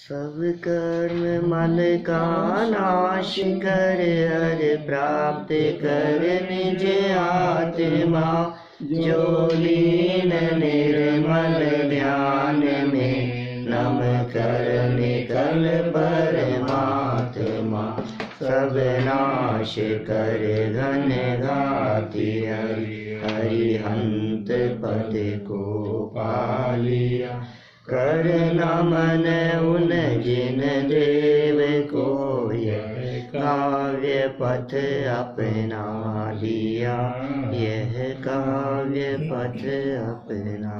सब कर्म मन का नाश कर हर प्राप्त कर निज आत्मा। जो लीन निर्मल ध्यान में नम कर निकल परमात्मा। सब नाश कर घन घाति हरि हरिहंत पद को पालिया। कर नमन उन जिन देव को यह काव्य पथ अपना लिया। यह काव्य पथ अपना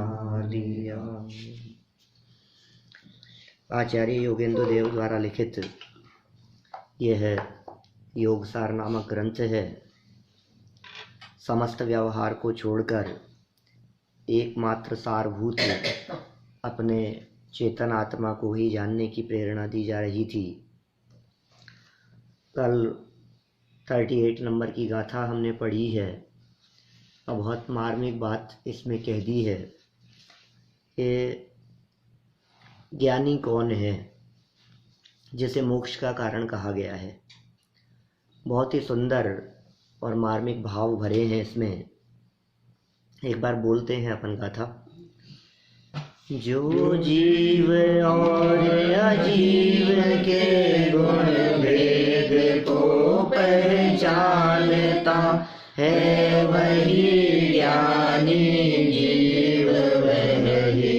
लिया। आचार्य योगेंद्र देव द्वारा लिखित यह योगसार नामक ग्रंथ है। समस्त व्यवहार को छोड़कर एकमात्र सारभूत अपने चेतन आत्मा को ही जानने की प्रेरणा दी जा रही थी। कल 38 नंबर की गाथा हमने पढ़ी है और बहुत मार्मिक बात इसमें कह दी है कि ज्ञानी कौन है जिसे मोक्ष का कारण कहा गया है। बहुत ही सुंदर और मार्मिक भाव भरे हैं इसमें। एक बार बोलते हैं अपन गाथा। जो जीव और अजीव के गुण भेद को पहचानता है वही ज्ञानी जीव। वही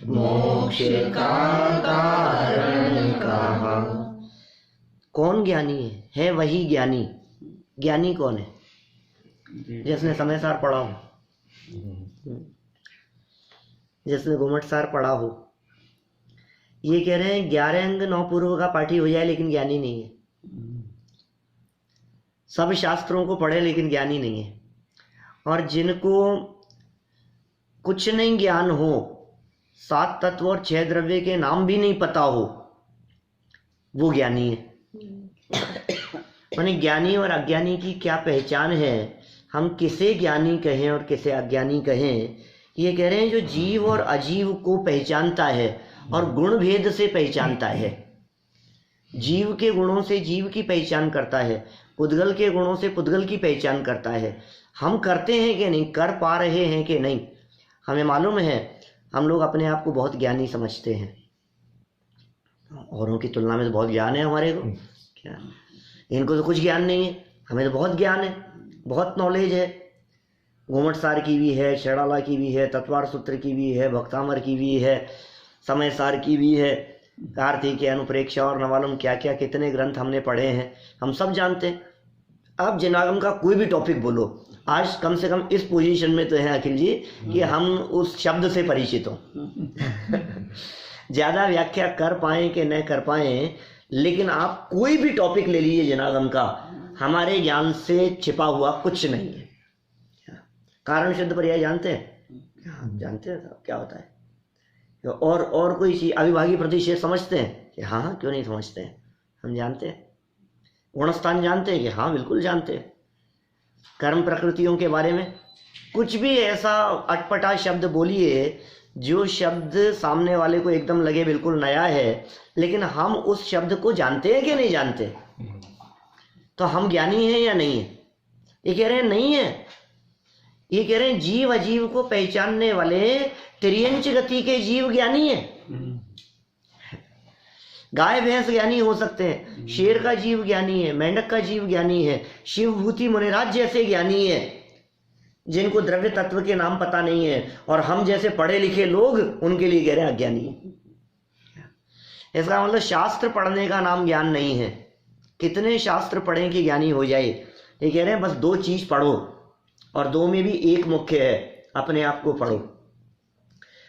मोक्ष का कारण कहा। कौन ज्ञानी है वही ज्ञानी। ज्ञानी कौन है? जिसने समय सार पढ़ा हो, जिसने घुमट सार पढ़ा हो। ये कह रहे हैं 11 अंग 9 पूर्व का पाठी हो जाए लेकिन ज्ञानी नहीं है। सब शास्त्रों को पढ़े लेकिन ज्ञानी नहीं है। और जिनको कुछ नहीं ज्ञान हो, 7 तत्व और 6 द्रव्य के नाम भी नहीं पता हो, वो ज्ञानी है। माने ज्ञानी और अज्ञानी की क्या पहचान है, हम किसे ज्ञानी कहें और किसे अज्ञानी कहें। ये कह रहे हैं जो जीव और अजीव को पहचानता है और गुण भेद से पहचानता है। जीव के गुणों से जीव की पहचान करता है, पुद्गल के गुणों से पुद्गल की पहचान करता है। हम करते हैं कि नहीं, कर पा रहे हैं कि नहीं, हमें मालूम है। हम लोग अपने आप को बहुत ज्ञानी समझते हैं। औरों की तुलना में तो बहुत ज्ञान है हमारे को। क्या इनको तो कुछ ज्ञान नहीं है, हमें तो बहुत ज्ञान है, बहुत नॉलेज है। घूमट सार की भी है, शेड़ाला की भी है, तत्वार सूत्र की भी है, भक्तामर की भी है, समय सार की भी है, कार्तिक अनुप्रेक्षा और न मालूम क्या क्या कितने ग्रंथ हमने पढ़े हैं, हम सब जानते हैं। आप जिनागम का कोई भी टॉपिक बोलो, आज कम से कम इस पोजीशन में तो है अखिल जी कि हम उस शब्द से परिचित हों। ज़्यादा व्याख्या कर पाएँ कि न कर पाएँ, लेकिन आप कोई भी टॉपिक ले लीजिए जिनागम का, हमारे ज्ञान से छिपा हुआ कुछ नहीं है। कारण शुद्ध पर्याय जानते हैं? जानते हैं साहब क्या होता है। और कोई चीज अविभागी प्रतिषेध समझते हैं कि हाँ क्यों नहीं समझते हैं, हम जानते हैं। गुणस्थान जानते हैं कि हाँ बिल्कुल जानते हैं। कर्म प्रकृतियों के बारे में कुछ भी ऐसा अटपटा शब्द बोलिए जो शब्द सामने वाले को एकदम लगे बिल्कुल नया है, लेकिन हम उस शब्द को जानते हैं कि नहीं जानते, तो हम ज्ञानी हैं या नहीं है? ये कह रहे हैं नहीं है। ये कह रहे हैं जीव अजीव को पहचानने वाले त्रियंच गति के जीव ज्ञानी है। गाय भैंस ज्ञानी हो सकते हैं, शेर का जीव ज्ञानी है, मेंढक का जीव ज्ञानी है, शिवभूति मुनिराज जैसे ज्ञानी है जिनको द्रव्य तत्व के नाम पता नहीं है। और हम जैसे पढ़े लिखे लोग उनके लिए कह रहे हैं अज्ञानी है। इसका मतलब शास्त्र पढ़ने का नाम ज्ञान नहीं है। कितने शास्त्र पढ़ें कि ज्ञानी हो जाए? ये कह रहे हैं बस 2 चीज पढ़ो और 2 में भी एक मुख्य है, अपने आप को पढ़ो।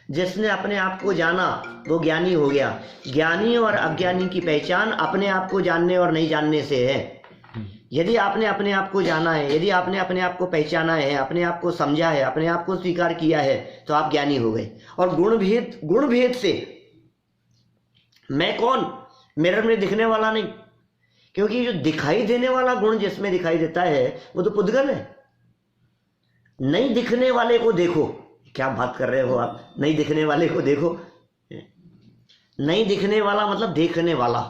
जिसने अपने आप को जाना वो ज्ञानी हो गया। ज्ञानी और अज्ञानी की पहचान अपने आप को जानने और नहीं जानने से है। यदि आपने अपने आप को जाना है, यदि आपने अपने आप को पहचाना है, अपने आप को समझा है, अपने आप को स्वीकार किया है, तो आप ज्ञानी हो गए। और गुण भेद से मैं कौन, मिरर में दिखने वाला नहीं, क्योंकि जो दिखाई देने वाला गुण जिसमें दिखाई देता है वो तो पुद्गल है। नहीं दिखने वाले को देखो। क्या बात कर रहे हो आप? नहीं दिखने वाले को देखो। नहीं दिखने वाला मतलब देखने वाला।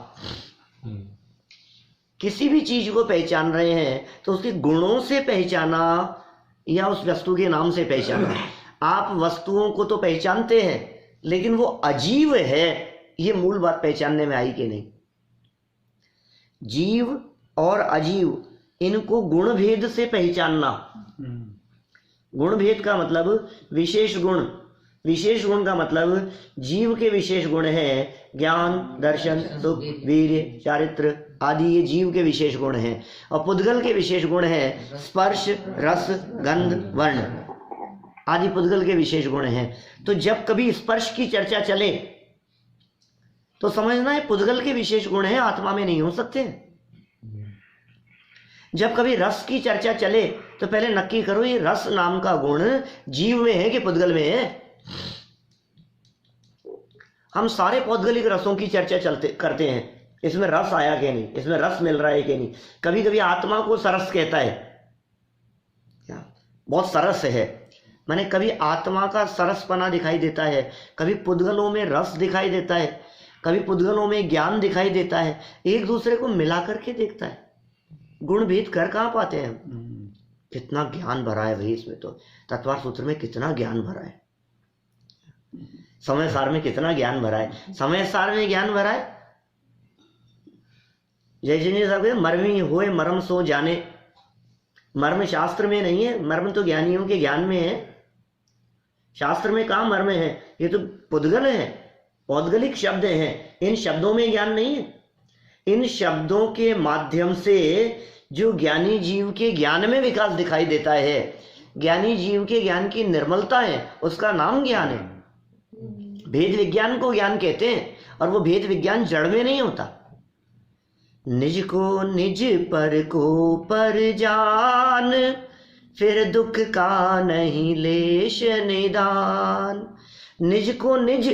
किसी भी चीज को पहचान रहे हैं तो उसके गुणों से पहचाना या उस वस्तु के नाम से पहचाना। आप वस्तुओं को तो पहचानते हैं, लेकिन वो अजीव है, ये मूल बात पहचानने में आई कि नहीं। जीव और अजीव, इनको गुण भेद से पहचानना। गुण भेद का मतलब विशेष गुण। विशेष गुण का मतलब जीव के विशेष गुण हैं ज्ञान, दर्शन, सुख, वीर्य, चारित्र आदि, ये जीव के विशेष गुण हैं। और पुद्गल के विशेष गुण हैं स्पर्श, रस, गंध, वर्ण आदि पुद्गल के विशेष गुण हैं। तो जब कभी स्पर्श की चर्चा चले तो समझना है पुद्गल के विशेष गुण हैं, आत्मा में नहीं हो सकते। जब कभी रस की चर्चा चले तो पहले नक्की करो ये रस नाम का गुण जीव में है कि पुद्गल में है। हम सारे पौद्गलिक रसों की चर्चा करते हैं, इसमें रस आया कि नहीं, इसमें रस मिल रहा है कि नहीं। कभी कभी आत्मा को सरस कहता है, क्या बहुत सरस है, माने कभी आत्मा का सरसपना दिखाई देता है, कभी पुद्गलों में रस दिखाई देता है, कभी पुद्गलों में ज्ञान दिखाई देता है। एक दूसरे को मिला करके देखता है। गुण भेद कर कहाँ पाते हैं हम? कितना ज्ञान भरा है भाई इसमें, तो तत्वार सूत्र में कितना ज्ञान भरा है, समय सार में कितना ज्ञान भरा है। समय सार में ज्ञान भरा है। जैसे साहब मर्मी होए मर्म सो जाने, मर्म शास्त्र में नहीं है, मर्म तो ज्ञानियों के ज्ञान में है। शास्त्र में कहाँ मर्म है, ये तो पुद्गल है, पौद्गलिक शब्द हैं। इन शब्दों में ज्ञान नहीं है। इन शब्दों के माध्यम से जो ज्ञानी जीव के ज्ञान में विकास दिखाई देता है, ज्ञानी जीव के ज्ञान की निर्मलता है, उसका नाम ज्ञान है। भेद विज्ञान को ज्ञान कहते हैं, और वो भेद विज्ञान जड़ में नहीं होता। निज को निज पर को पर जान, फिर दुख का नहीं लेश निदान। निज को निज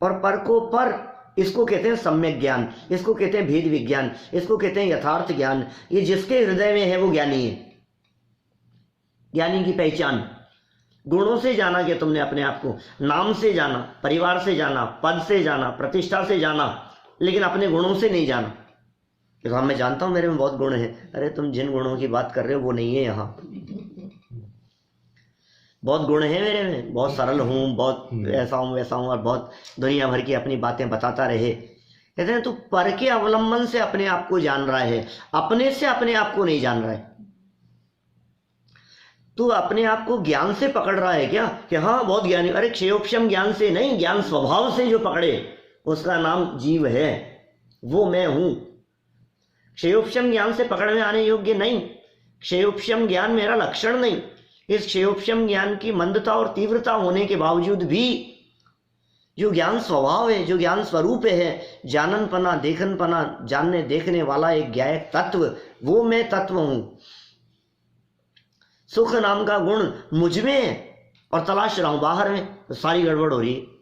और पर को पर, इसको कहते हैं सम्यक ज्ञान, इसको कहते हैं भेद विज्ञान, इसको कहते हैं यथार्थ ज्ञान। ये जिसके हृदय में है वो ज्ञानी है। ज्ञानी की पहचान गुणों से जाना कि तुमने अपने आप को, नाम से जाना, परिवार से जाना, पद से जाना, प्रतिष्ठा से जाना, लेकिन अपने गुणों से नहीं जाना। हाँ मैं जानता हूं मेरे में बहुत गुण है। अरे तुम जिन गुणों की बात कर रहे हो वो नहीं है यहाँ। बहुत गुण है मेरे में, बहुत सरल हूँ, बहुत ऐसा हूँ वैसा हूँ, और बहुत दुनिया भर की अपनी बातें बताता रहे। कहते हैं तू पर के अवलंबन से अपने आप को जान रहा है, अपने से अपने आप को नहीं जान रहा है। तू अपने आप को ज्ञान से पकड़ रहा है क्या कि हाँ बहुत ज्ञानी। अरे क्षयोपशम ज्ञान से नहीं, ज्ञान स्वभाव से जो पकड़े उसका नाम जीव है, वो मैं हूं। क्षयोपशम ज्ञान से पकड़ में आने योग्य नहीं। क्षयोपशम ज्ञान मेरा लक्षण नहीं। इस क्षयोपशम ज्ञान की मंदता और तीव्रता होने के बावजूद भी जो ज्ञान स्वभाव है, जो ज्ञान स्वरूप है, जाननपना, देखनपना, जानने देखने वाला एक ज्ञायक तत्व, वो मैं तत्व हूं। सुख नाम का गुण मुझ में है और तलाश रहा हूं बाहर में, तो सारी गड़बड़ हो रही है।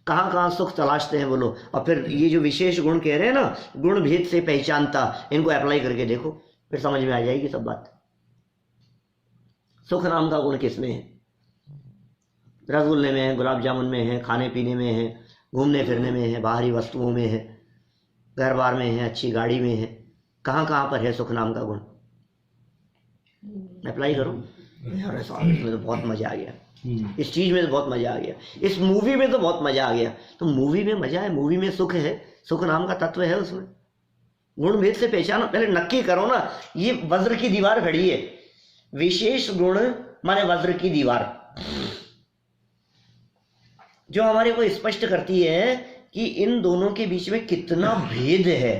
कहाँ कहाँ सुख तलाशते हैं बोलो। और फिर ये जो विशेष गुण कह रहे हैं ना, गुण भेद से पहचानता, इनको अप्लाई करके देखो, फिर समझ में आ जाएगी सब बात। सुख नाम का गुण किसमें है? रसगुल्ले में है, गुलाब जामुन में है, खाने पीने में है, घूमने फिरने में है, बाहरी वस्तुओं में है, घर बार में है, अच्छी गाड़ी में है। कहाँ कहाँ पर है सुख नाम का गुण? अप्लाई करो। यार इसमें तो बहुत मजा आ गया, इस चीज में तो बहुत मजा आ गया, इस मूवी में तो बहुत मजा आ गया। तो मूवी में मजा है, मूवी में सुख है, सुख नाम का तत्व है उसमें। गुण भेद से पहचानो, पहले नक्की करो ना। ये वज्र की दीवार खड़ी है, विशेष गुण माने वज्र की दीवार, जो हमारे को स्पष्ट करती है कि इन दोनों के बीच में कितना भेद है।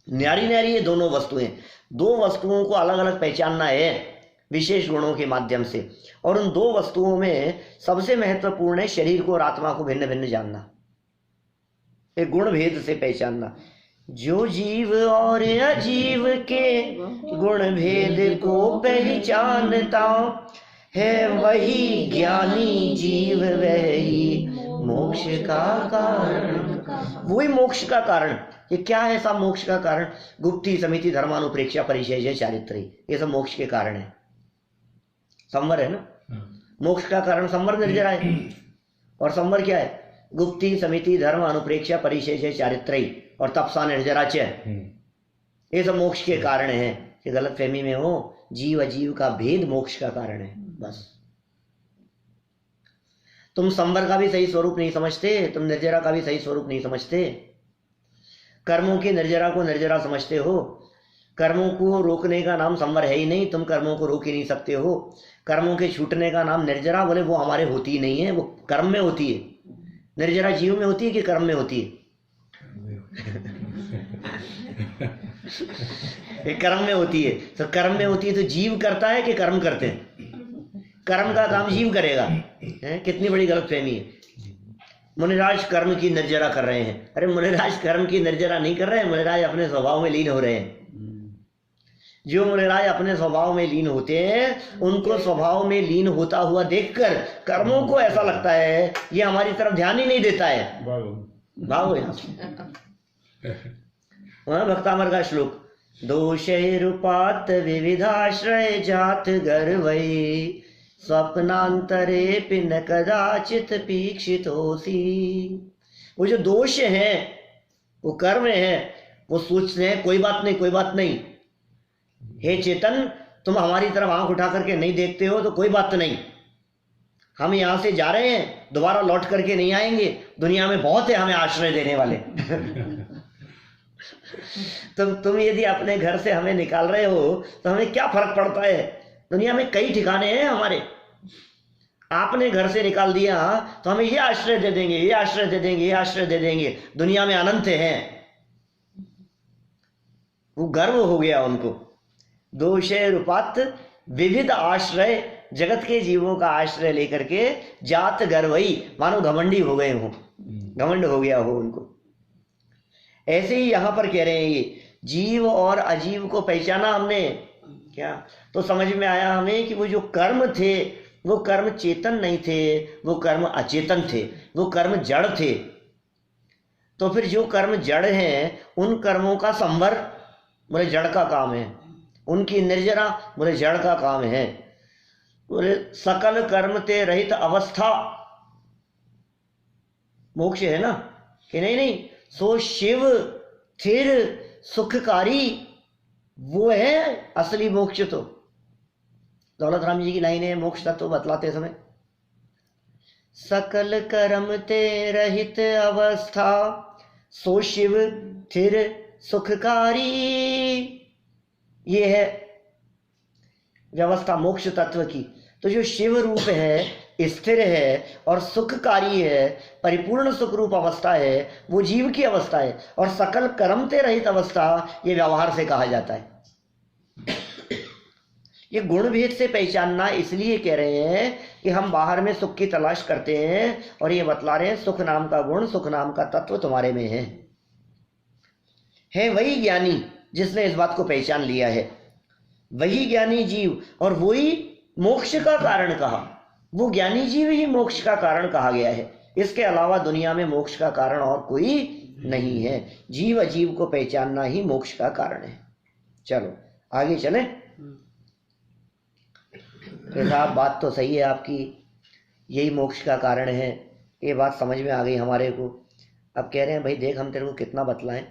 न्यारी न्यारी ये दोनों वस्तुएं, दो वस्तुओं को अलग अलग पहचानना है विशेष गुणों के माध्यम से। और उन दो वस्तुओं में सबसे महत्वपूर्ण है शरीर को और आत्मा को भिन्न भिन्न जानना, एक गुण भेद से पहचानना। जो जीव और अजीव के गुण भेद को पहचानता है, वही ज्ञानी जीव, वही मोक्ष का कारण। वही मोक्ष का कारण। ये क्या है सब मोक्ष का कारण? गुप्ति, समिति, धर्मानुप्रेक्षा, परिचय, चारित्री, ये सब मोक्ष के कारण है। संवर है ना, मोक्ष का कारण संवर निर्जरा है। और संवर क्या है? गुप्ति समिति धर्म अनुप्रेक्षा परिशेष चारित्रयी और तपसा निर्जराच, ये सब मोक्ष के कारण है। कि गलत फहमी में हो, जीव अजीव का भेद मोक्ष का कारण है। बस तुम संवर का भी सही स्वरूप नहीं समझते, तुम निर्जरा का भी सही स्वरूप नहीं समझते, कर्मों की निर्जरा को निर्जरा समझते हो। कर्मों को रोकने का नाम संवर है ही नहीं, तुम कर्मों को रोक ही नहीं सकते हो। कर्मों के छूटने का नाम निर्जरा, बोले वो हमारे होती ही नहीं है, वो कर्म में होती है। निर्जरा जीव में होती है कि कर्म में होती है? कर्म में होती है। तो कर्म में होती है तो जीव करता है कि कर्म करते हैं? कर्म का काम जीव करेगा। है? कितनी बड़ी गलतफहमी है। मुनिराज कर्म की निर्जरा कर रहे हैं। अरे मुनिराज कर्म की निर्जरा नहीं कर रहे हैं, मुनिराज अपने स्वभाव में लीन हो रहे हैं। जो मुनिराज अपने स्वभाव में लीन होते हैं, उनको स्वभाव में लीन होता हुआ देखकर कर्मों को ऐसा लगता है ये हमारी तरफ ध्यान ही नहीं देता है। भागो यहाँ से। भक्तामर का श्लोक, दोषैरुपात विविधाश्रय जात गर्वै स्वप्नांतरे पिन कदाचित पीक्षितोसी। वो जो दोष है, वो कर्म है, वो सोचते हैं कोई बात नहीं, कोई बात नहीं। हे चेतन, तुम हमारी तरफ आंख उठा करके नहीं देखते हो तो कोई बात नहीं, हम यहां से जा रहे हैं, दोबारा लौट करके नहीं आएंगे, दुनिया में बहुत है हमें आश्रय देने वाले। तुम यदि अपने घर से हमें निकाल रहे हो तो हमें क्या फर्क पड़ता है? दुनिया में कई ठिकाने हैं हमारे। आपने घर से निकाल दिया तो हमें ये आश्रय दे देंगे, ये आश्रय दे देंगे, ये आश्रय दे देंगे, दुनिया में अनंत हैं। वो गर्व हो गया उनको। दोषे रूपात विविध आश्रय, जगत के जीवों का आश्रय लेकर के जात गर्वई, मानो घमंडी हो गए हो, घमंड हो गया हो उनको। ऐसे ही यहां पर कह रहे हैं, ये जीव और अजीव को पहचाना हमने क्या, तो समझ में आया हमें कि वो जो कर्म थे वो कर्म चेतन नहीं थे, वो कर्म अचेतन थे, वो कर्म जड़ थे। तो फिर जो कर्म जड़ हैं उन कर्मों का संवर, बोले जड़ का काम है। उनकी निर्जरा, बोले जड़ का काम है। बोले सकल कर्म ते रहित अवस्था मोक्ष है ना, कि नहीं? नहीं, सो शिव स्थिर सुखकारी वो है असली मोक्ष। तो दौलत राम जी की लाइन है मोक्ष तत्व बतलाते समय, सकल कर्म ते रहित अवस्था सो शिव स्थिर सुखकारी। ये है व्यवस्था मोक्ष तत्व की। तो जो शिव रूप है, स्थिर है और सुखकारी है, परिपूर्ण सुख रूप अवस्था है, वो जीव की अवस्था है। और सकल कर्म ते रहित अवस्था ये व्यवहार से कहा जाता है। ये गुण भेद से पहचानना इसलिए कह रहे हैं कि हम बाहर में सुख की तलाश करते हैं और ये बतला रहे हैं सुख नाम का गुण, सुख नाम का तत्व तुम्हारे में है वही ज्ञानी जिसने इस बात को पहचान लिया है, वही ज्ञानी जीव। और वही मोक्ष का कारण कहा, वो ज्ञानी जीव ही मोक्ष का कारण कहा गया है। इसके अलावा दुनिया में मोक्ष का कारण और कोई नहीं है। जीव अजीव को पहचानना ही मोक्ष का कारण है। चलो आगे चले। साहब बात तो सही है आपकी, यही मोक्ष का कारण है, ये बात समझ में आ गई हमारे को। अब कह रहे हैं भाई देख हम तेरे को कितना बतलाएं,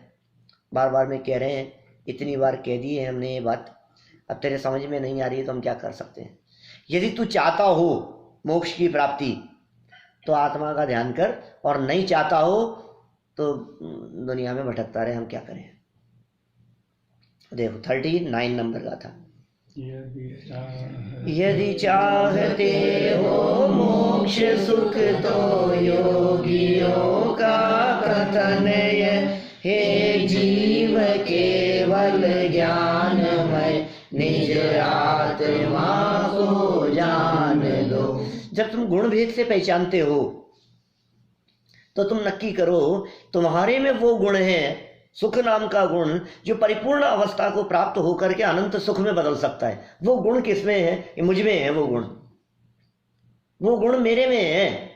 बार बार में कह रहे हैं, इतनी बार कह दी है हमने ये बात, अब तेरे समझ में नहीं आ रही है तो हम क्या कर सकते हैं। यदि तू चाहता हो मोक्ष की प्राप्ति तो आत्मा का ध्यान कर, और नहीं चाहता हो तो दुनिया में भटकता रहे, हम क्या करें। देखो 39 नंबर का था, यदि चाहते हो मोक्ष सुख तो योगियों का कथन हे जीव केवल ज्ञानमय निज आत्मा को जान दो। जब तुम गुण भेद से पहचानते हो तो तुम नक्की करो तुम्हारे में वो गुण है, सुख नाम का गुण, जो परिपूर्ण अवस्था को प्राप्त होकर के अनंत सुख में बदल सकता है। वो गुण किसमें है? ये मुझ में है। वो गुण मेरे में है।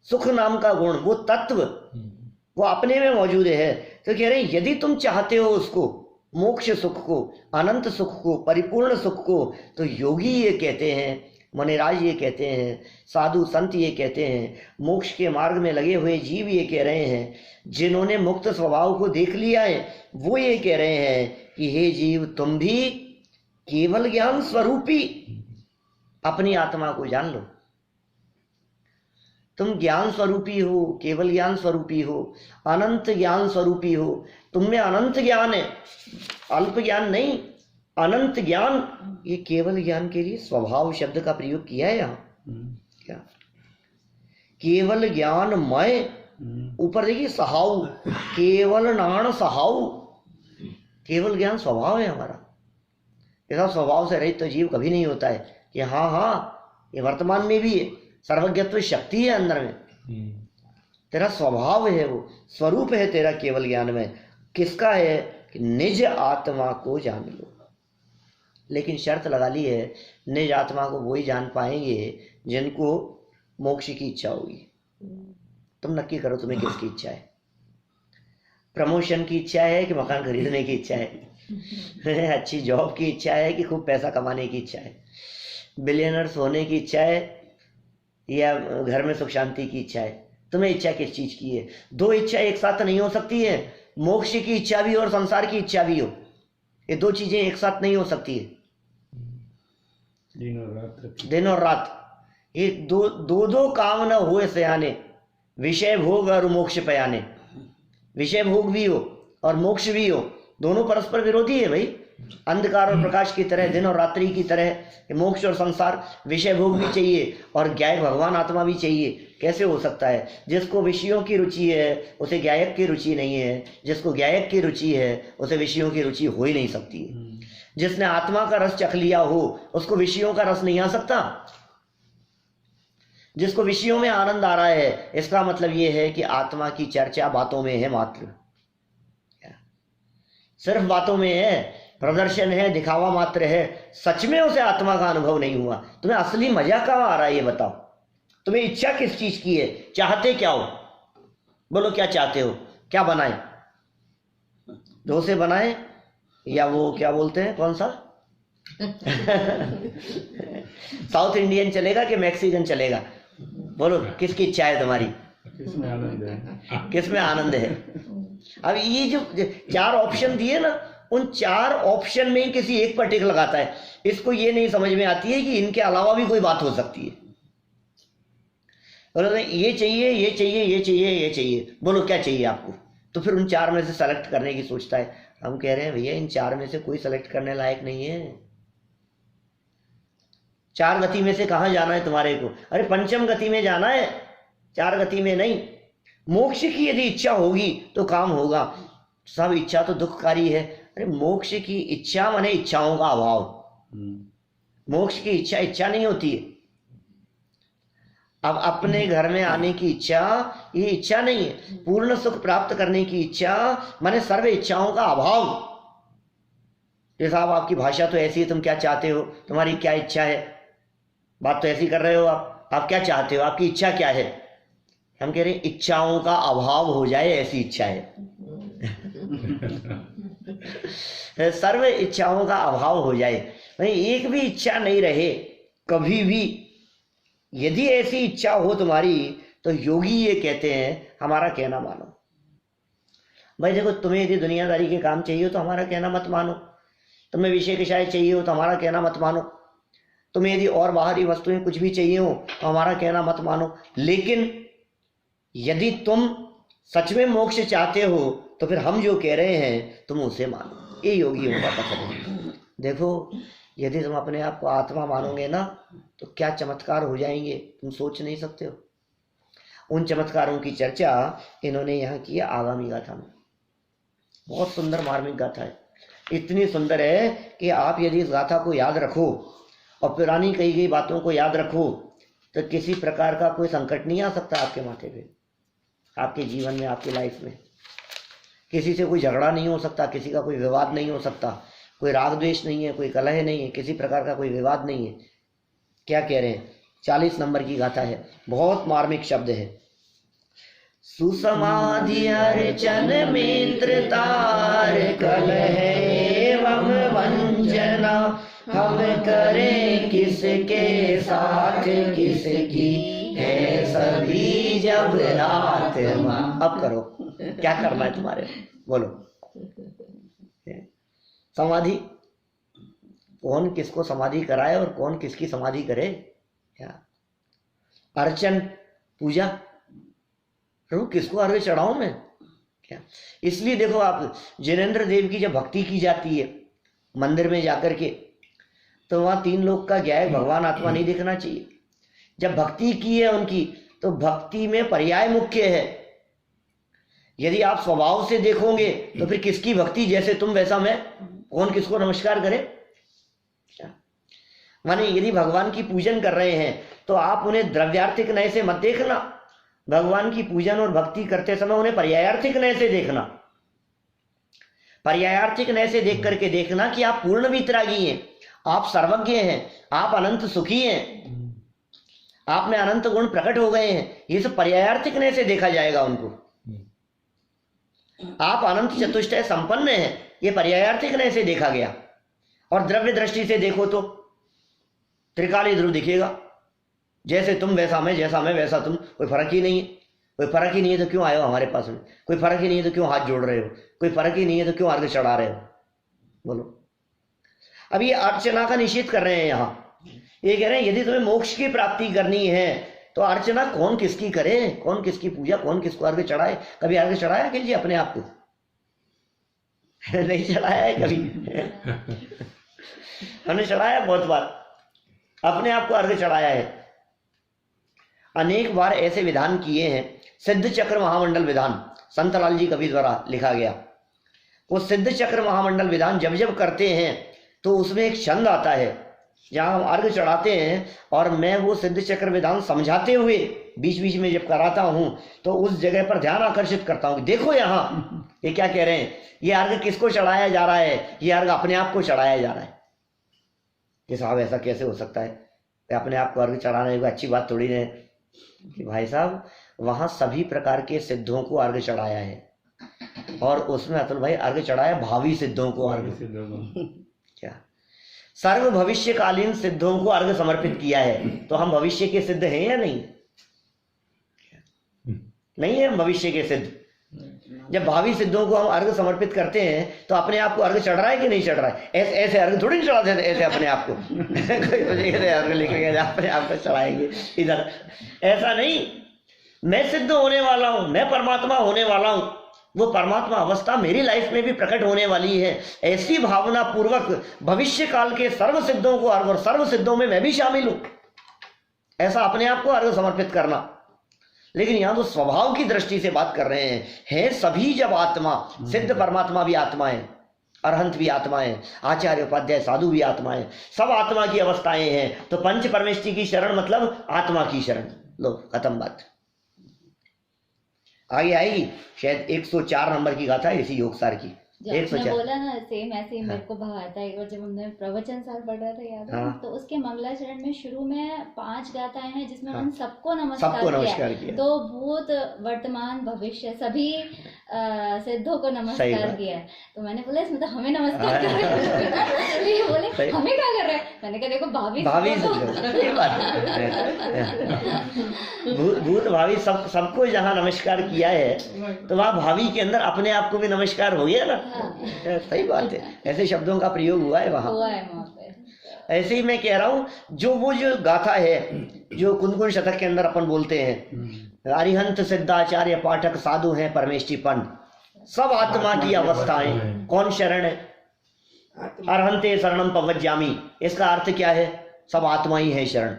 सुख नाम का गुण, वो तत्व, वो अपने में मौजूद है। तो कह रहे हैं यदि तुम चाहते हो उसको, मोक्ष सुख को, अनंत सुख को, परिपूर्ण सुख को, तो योगी ये कहते हैं मुनिराज ये कहते हैं, साधु संत ये कहते हैं, मोक्ष के मार्ग में लगे हुए जीव ये कह रहे हैं, जिन्होंने मुक्त स्वभाव को देख लिया है वो ये कह रहे हैं कि हे जीव, तुम भी केवल ज्ञान स्वरूपी अपनी आत्मा को जान लो। तुम ज्ञान स्वरूपी हो, केवल ज्ञान स्वरूपी हो, अनंत ज्ञान स्वरूपी हो। तुम में अनंत ज्ञान है, अल्प ज्ञान नहीं, अनंत ज्ञान। ये केवल ज्ञान के लिए स्वभाव शब्द का प्रयोग किया है यहाँ। क्या केवल ज्ञान मय, ऊपर देखिए सहाऊ, केवल नाण सहाऊ। केवल ज्ञान स्वभाव है हमारा। ऐसा स्वभाव से रहित तो जीव कभी नहीं होता है कि हाँ हाँ ये वर्तमान में भी है, सर्वज्ञत्व शक्ति है अंदर में। तेरा स्वभाव है, वो स्वरूप है तेरा केवल ज्ञान में। किसका है कि निज आत्मा को जान लो। लेकिन शर्त लगा ली है, निज आत्मा को वही जान पाएंगे जिनको मोक्ष की इच्छा होगी। तुम नक्की करो तुम्हें किसकी इच्छा है। प्रमोशन की इच्छा है कि मकान खरीदने की इच्छा है, अच्छी जॉब की इच्छा है कि खूब पैसा कमाने की इच्छा है, बिलियनर्स होने की इच्छा है या घर में सुख शांति की इच्छा है। तुम्हें इच्छा किस चीज की है? दो इच्छा एक साथ नहीं हो सकती है। मोक्ष की इच्छा भी और संसार की इच्छा भी हो, ये दो चीजें एक साथ नहीं हो सकती है। दिन और रात ये दो काम न हुए सयाने, विषय भोग और मोक्ष पयाने। विषय भोग भी हो और मोक्ष भी हो, दोनों परस्पर विरोधी है भाई। अंधकार और प्रकाश की तरह, दिन और रात्रि की तरह मोक्ष और संसार। विषय भोग भी चाहिए और ज्ञायक भगवान आत्मा भी चाहिए। कैसे हो सकता है? जिसको विषयों की रुचि है उसे ज्ञायक की रुचि नहीं है, जिसको ज्ञायक की रुचि है उसे विषयों की रुचि हो ही नहीं सकती है। जिसने आत्मा का रस चख लिया हो उसको विषयों का रस नहीं आ सकता। जिसको विषयों में आनंद आ रहा है, इसका मतलब यह है कि आत्मा की चर्चा बातों में है, मात्र सिर्फ बातों में है, प्रदर्शन है, दिखावा मात्र है। सच में उसे आत्मा का अनुभव नहीं हुआ। तुम्हें असली मजा कहाँ आ रहा है ये बताओ। तुम्हें इच्छा किस चीज की है? चाहते क्या हो? बोलो क्या चाहते हो? क्या बनाए? डोसे बनाए या वो क्या बोलते हैं, कौन सा साउथ इंडियन चलेगा कि मैक्सिकन चलेगा? बोलो किसकी इच्छा है तुम्हारी? किसमें आनंद है? किसमें आनंद है? अब ये जो चार ऑप्शन दिए ना, उन चार ऑप्शन में किसी एक पर टिक लगाता है। इसको ये नहीं समझ में आती है कि इनके अलावा भी कोई बात हो सकती है। बोलो ये चाहिए, ये चाहिए, ये चाहिए, ये चाहिए, बोलो क्या चाहिए आपको? तो फिर उन चार में से सेलेक्ट करने की सोचता है। हम कह रहे हैं भैया इन चार में से कोई सेलेक्ट करने लायक नहीं है। चार गति में से कहाँ जाना है तुम्हारे को? अरे पंचम गति में जाना है, चार गति में नहीं। मोक्ष की यदि इच्छा होगी तो काम होगा। सब इच्छा तो दुखकारी है। अरे मोक्ष की इच्छा माने इच्छाओं का अभाव। मोक्ष की इच्छा इच्छा नहीं होती है। अब अपने घर में आने की इच्छा ये इच्छा नहीं है। पूर्ण सुख प्राप्त करने की इच्छा माने सर्व इच्छाओं का अभाव। ये साहब आपकी भाषा तो ऐसी है, तुम क्या चाहते हो? तुम्हारी क्या इच्छा है? बात तो ऐसी कर रहे हो आप क्या चाहते हो? आपकी इच्छा क्या है? हम कह रहे हैं इच्छाओं का अभाव हो जाए ऐसी इच्छा है। सर्व इच्छाओं का अभाव हो जाए, नहीं एक भी इच्छा नहीं रहे कभी भी। यदि ऐसी इच्छा हो तुम्हारी तो योगी ये कहते हैं हमारा कहना मानो। भाई देखो, तुम्हें यदि दुनियादारी के काम चाहिए हो तो हमारा कहना मत मानो। तुम्हें विषय के शायद चाहिए हो तो हमारा कहना मत मानो। तुम्हें यदि और बाहरी वस्तुएं कुछ भी चाहिए हो तो हमारा कहना मत मानो। लेकिन यदि तुम सच में मोक्ष चाहते हो तो फिर हम जो कह रहे हैं तुम उसे मानो। ये योगियों का कथन है। देखो, यदि तुम अपने आप को आत्मा मानोगे ना तो क्या चमत्कार हो जाएंगे तुम सोच नहीं सकते हो। उन चमत्कारों की चर्चा इन्होंने यहाँ की है आगामी गाथा में। बहुत सुंदर मार्मिक गाथा है। इतनी सुंदर है कि आप यदि इस गाथा को याद रखो और पुरानी कही गई बातों को याद रखो तो किसी प्रकार का कोई संकट नहीं आ सकता आपके माथे पे, आपके जीवन में, आपकी लाइफ में। किसी से कोई झगड़ा नहीं हो सकता, किसी का कोई विवाद नहीं हो सकता, कोई राग द्वेष नहीं है, कोई कलह नहीं है, किसी प्रकार का कोई विवाद नहीं है। क्या कह रहे हैं? 40 नंबर की गाथा है, बहुत मार्मिक शब्द है। सुसमाधि अर्चन मित्र तार कलह एवं वंचना हम करें किसके साथ किसकी है सभी जब आत्मा। अब करो, क्या करना है तुम्हारे, बोलो। समाधि, कौन किसको समाधि कराए और कौन किसकी समाधि करे? क्या अर्चन, पूजा, प्रभु किसको अर्घ्य चढ़ाऊं मैं? क्या इसलिए देखो आप, जिनेंद्र देव की जब भक्ति की जाती है मंदिर में जाकर के, तो वहां 3 लोग का क्या है, भगवान आत्मा नहीं देखना चाहिए। जब भक्ति की है उनकी, तो भक्ति में पर्याय मुख्य है। यदि आप स्वभाव से देखोगे तो फिर किसकी भक्ति, जैसे तुम वैसा मैं, कौन किसको नमस्कार करे? माने यदि भगवान की पूजन कर रहे हैं तो आप उन्हें द्रव्यार्थिक नय से मत देखना। भगवान की पूजन और भक्ति करते समय उन्हें पर्यायार्थिक नय से देखना। पर्यायार्थिक नय से देख करके देखना कि आप पूर्ण वितरागी हैं, आप सर्वज्ञ हैं, आप अनंत सुखी हैं, आप में अनंत गुण प्रकट हो गए हैं। ये सब पर्यायार्थिक नय से देखा जाएगा उनको। आप अनंत चतुष्टय संपन्न हैं, ये पर्यायार्थिक नय से देखा गया। और द्रव्य दृष्टि से देखो तो त्रिकाली ध्रुव दिखेगा, जैसे तुम वैसा मैं, जैसा मैं वैसा तुम, कोई फर्क ही नहीं है। कोई फर्क ही नहीं है तो क्यों आए हो हमारे पास में? कोई फर्क ही नहीं है तो क्यों हाथ जोड़ रहे हो? कोई फर्क ही नहीं है तो क्यों अर्घ्य चढ़ा रहे हो? बोलो। अब ये अर्चना का निषेध कर रहे हैं यहाँ। ये कह रहे हैं यदि तुम्हें मोक्ष की प्राप्ति करनी है तो अर्चना कौन किसकी करे, कौन किसकी पूजा, कौन किसको अर्घ्य चढ़ाए। कभी अर्घ्य चढ़ाया कि जी अपने आप को? नहीं चढ़ाया है कभी। हमने चढ़ाया बहुत बार, अपने आप को अर्घ्य चढ़ाया है। अनेक बार ऐसे विधान किए हैं। सिद्ध चक्र महामंडल विधान संत लाल जी कवि द्वारा लिखा गया। वो सिद्ध चक्र महामंडल विधान जब जब करते हैं तो उसमें एक छंद आता है जहां हम अर्घ्य चढ़ाते हैं, और मैं वो सिद्ध चक्र विधान समझाते हुए बीच बीच में जब कराता हूं तो उस जगह पर ध्यान आकर्षित करता हूं। देखो यहाँ ये क्या कह रहे हैं, ये अर्घ्य किसको चढ़ाया जा रहा है? ये अर्घ्य अपने आप को चढ़ाया जा रहा है। कि साहब ऐसा कैसे हो सकता है, अपने आप को अर्घ्य चढ़ाने की अच्छी बात थोड़ी है। कि भाई साहब वहां सभी प्रकार के सिद्धों को अर्घ्य चढ़ाया है, और उसमें अतुल भाई अर्घ्य चढ़ाया भावी सिद्धों को अर्घ्य। क्या सर्व भविष्यकालीन सिद्धों को अर्घ्य समर्पित किया है। तो हम भविष्य के सिद्ध हैं या नहीं? नहीं है हम भविष्य के सिद्ध। जब भावी सिद्धों को हम अर्घ्य समर्पित करते हैं तो अपने आप को अर्घ्य चढ़ रहा है कि नहीं चढ़ रहा है? ऐसे अर्घ्य थोड़ी नहीं चढ़ाते ऐसे अपने आप को। कोई अर्घ्य लेके गए अपने आप को चढ़ाएंगे इधर, ऐसा नहीं। मैं सिद्ध होने वाला हूं, मैं परमात्मा होने वाला हूं, वो परमात्मा अवस्था मेरी लाइफ में भी प्रकट होने वाली है। ऐसी भावना पूर्वक भविष्य काल के सर्व सिद्धों को अर्घ्य, और सर्व सिद्धों में मैं भी शामिल हूं, ऐसा अपने आप को अर्घ्य समर्पित करना। लेकिन यहां तो स्वभाव की दृष्टि से बात कर रहे हैं सभी जब आत्मा, सिद्ध परमात्मा भी आत्मा है, अरहंत भी आत्मा है, आचार्य उपाध्याय साधु भी आत्मा है, सब आत्मा की अवस्थाएं हैं। तो पंच परमेष्टि की शरण मतलब आत्मा की शरण। लो खत्म बात। आगे आएगी शायद 104 नंबर की गाथा है इसी योगसार की। आपने बोला ना सेम ऐसे ही मेरे को भाव आता है। एक बार जब हमने प्रवचन साल पढ़ रहा था याद है, तो उसके मंगलाचरण में शुरू में 5 गाथाएं हैं जिसमें उन्होंने सबको नमस्कार किया। तो भूत वर्तमान भविष्य सभी सिद्धों को नमस्कार किया। तो मैंने बोला इसमें तो हमें नमस्कार कर रहे हैं। बोले हमें क्या कर रहे हैं? मैंने कहा देखो भावी भूत भावी सबको जहाँ नमस्कार किया है तो वहाँ भावी के अंदर अपने आप को भी नमस्कार हो गया ना। सही बात है, ऐसे शब्दों का प्रयोग हुआ है वहां पे। ऐसे ही मैं कह रहा हूँ जो गाथा है जो कुंदकुंड शतक के अंदर अपन बोलते हैं, अरिहंत सिद्धाचार्य पाठक साधु हैं परमेष्टिपन, सब आत्मा की अवस्थाएं। कौन शरण है? अरहंते शरणम पवज्यामी। इसका अर्थ क्या है? सब आत्मा ही है शरण।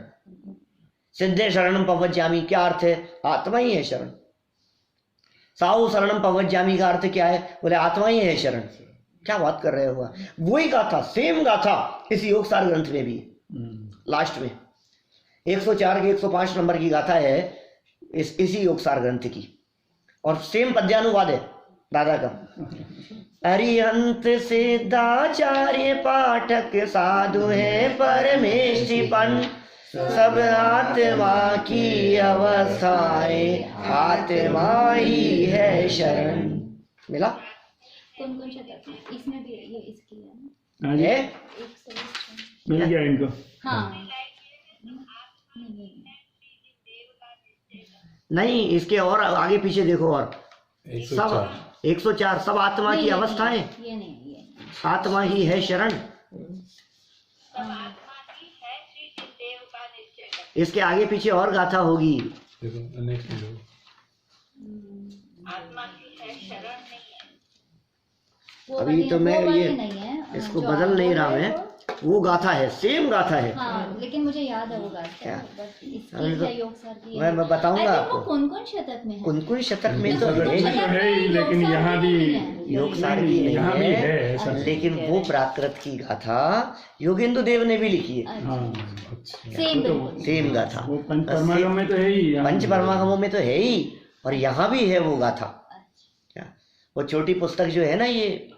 सिद्धे शरणम पवज्यामी क्या अर्थ है? आत्मा ही है शरण। साहु शरणम पवज्यामी का अर्थ क्या है? बोले आत्मा ही है शरण। क्या बात कर रहे हो? वही गाथा, सेम गाथा इस योगसार ग्रंथ में भी लास्ट में 104 के 105 नंबर की गाथा है इसी योगसार ग्रंथ की, और सेम पद्यानुवाद है दादा का। अरिहंत सिद्धाचार्य पाठक साधु है परमेष्टिपन, सब आत्मा की अवस्थाएं, आत्मा ही है शरण। मिला? कौन शतक इसमें भी ये इसकी है ये मिल गया इनको। हाँ नहीं, इसके और आगे पीछे देखो, और 104। सब 104 सब आत्मा की अवस्थाएं। ये नहीं आत्मा ही है शरण। इसके आगे पीछे और गाथा होगी। देखो नेक्स्ट देखो। अभी तो मैं ये इसको बदल नहीं रहा मैं, वो गाथा है, सेम गाथा है। हाँ, लेकिन मुझे याद है वो गाथा, बट इसकी क्या योग सर की मैं बताऊंगा आपको। कौन-कौन शतक में है? कौन शतक में तो है ही, लेकिन यहाँ भी योग सार की यहाँ भी नहीं है, है, लेकिन वो प्राकृत की गाथा योगेंद्र देव ने भी लिखी है। सेम गाथा वो पंचपरमागम में तो है ही, पंचपरमागमों में तो है ही, और यहाँ भी है वो गाथा। क्या वो छोटी पुस्तक जो है ना, ये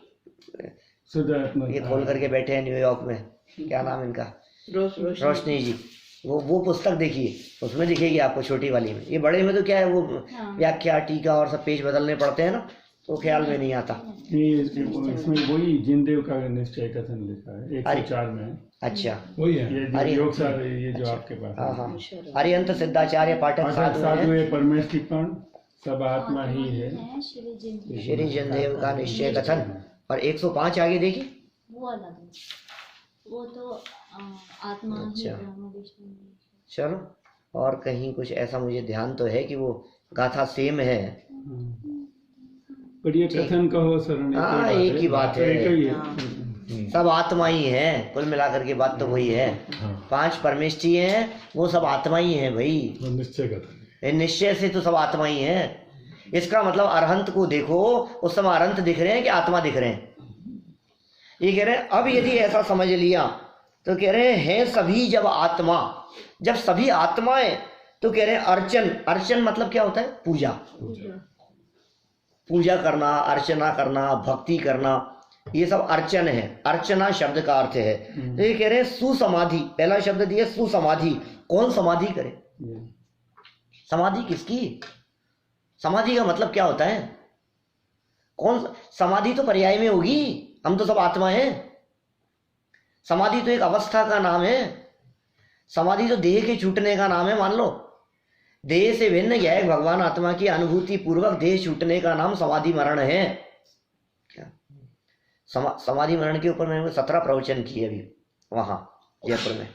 खोल करके बैठे हैं न्यूयॉर्क में, क्या नाम इनका, रोशनी जी, वो पुस्तक देखिए, उसमें दिखेगी आपको, छोटी वाली में। ये बड़े में तो क्या है, वो व्याख्या टीका और सब पेज बदलने पड़ते हैं ना, तो ख्याल में नहीं आता। इसमें वही जिनदेव का निश्चय कथन लिखा है 104 में। अच्छा, वही है ये योग सार, ये जो आपके पास। हाँ हाँ, अरिहंत सिद्धाचार्य पाठक साधु है परमेष्ठिपण सब आत्मा ही है, श्री जिनदेव का निश्चय कथन। और 105 आगे देखिए, वो अलग है, वो तो आत्मा ही ब्रह्म विष्णु। चलो, और कहीं कुछ ऐसा मुझे ध्यान तो है कि वो गाथा सेम है, पर ये कथन कहो सर, हाँ एक ही बात है, सब आत्मा ही है, कुल मिलाकर के बात तो वही है। 5 परमेष्ठी हैं, वो सब आत्मा ही है भाई, निश्चय कथन, निश्चय से तो सब आत्मा ही है। इसका मतलब अरहंत को देखो, उस समय अरहंत दिख रहे हैं कि आत्मा दिख रहे हैं? ये कह रहे हैं अब यदि ऐसा समझ लिया तो कह रहे हैं सभी जब आत्मा, जब सभी आत्माएं, तो कह रहे हैं अर्चन। अर्चन मतलब क्या होता है? पूजा, पूजा करना, अर्चना करना, भक्ति करना, ये सब अर्चन है। अर्चना शब्द का अर्थ है। तो ये कह रहे हैं सुसमाधि, पहला शब्द दिया सुसमाधि। कौन समाधि करे? समाधि किसकी? समाधि का मतलब क्या होता है? कौन समाधि तो पर्याय में होगी, हम तो सब आत्मा हैं। समाधि तो एक अवस्था का नाम है। समाधि तो देह के छूटने का नाम है। मान लो देह से भिन्न गया है भगवान आत्मा की अनुभूति पूर्वक देह छूटने का नाम समाधि मरण है। क्या समाधि मरण के ऊपर मैंने 17 प्रवचन किए अभी वहां जयपुर में,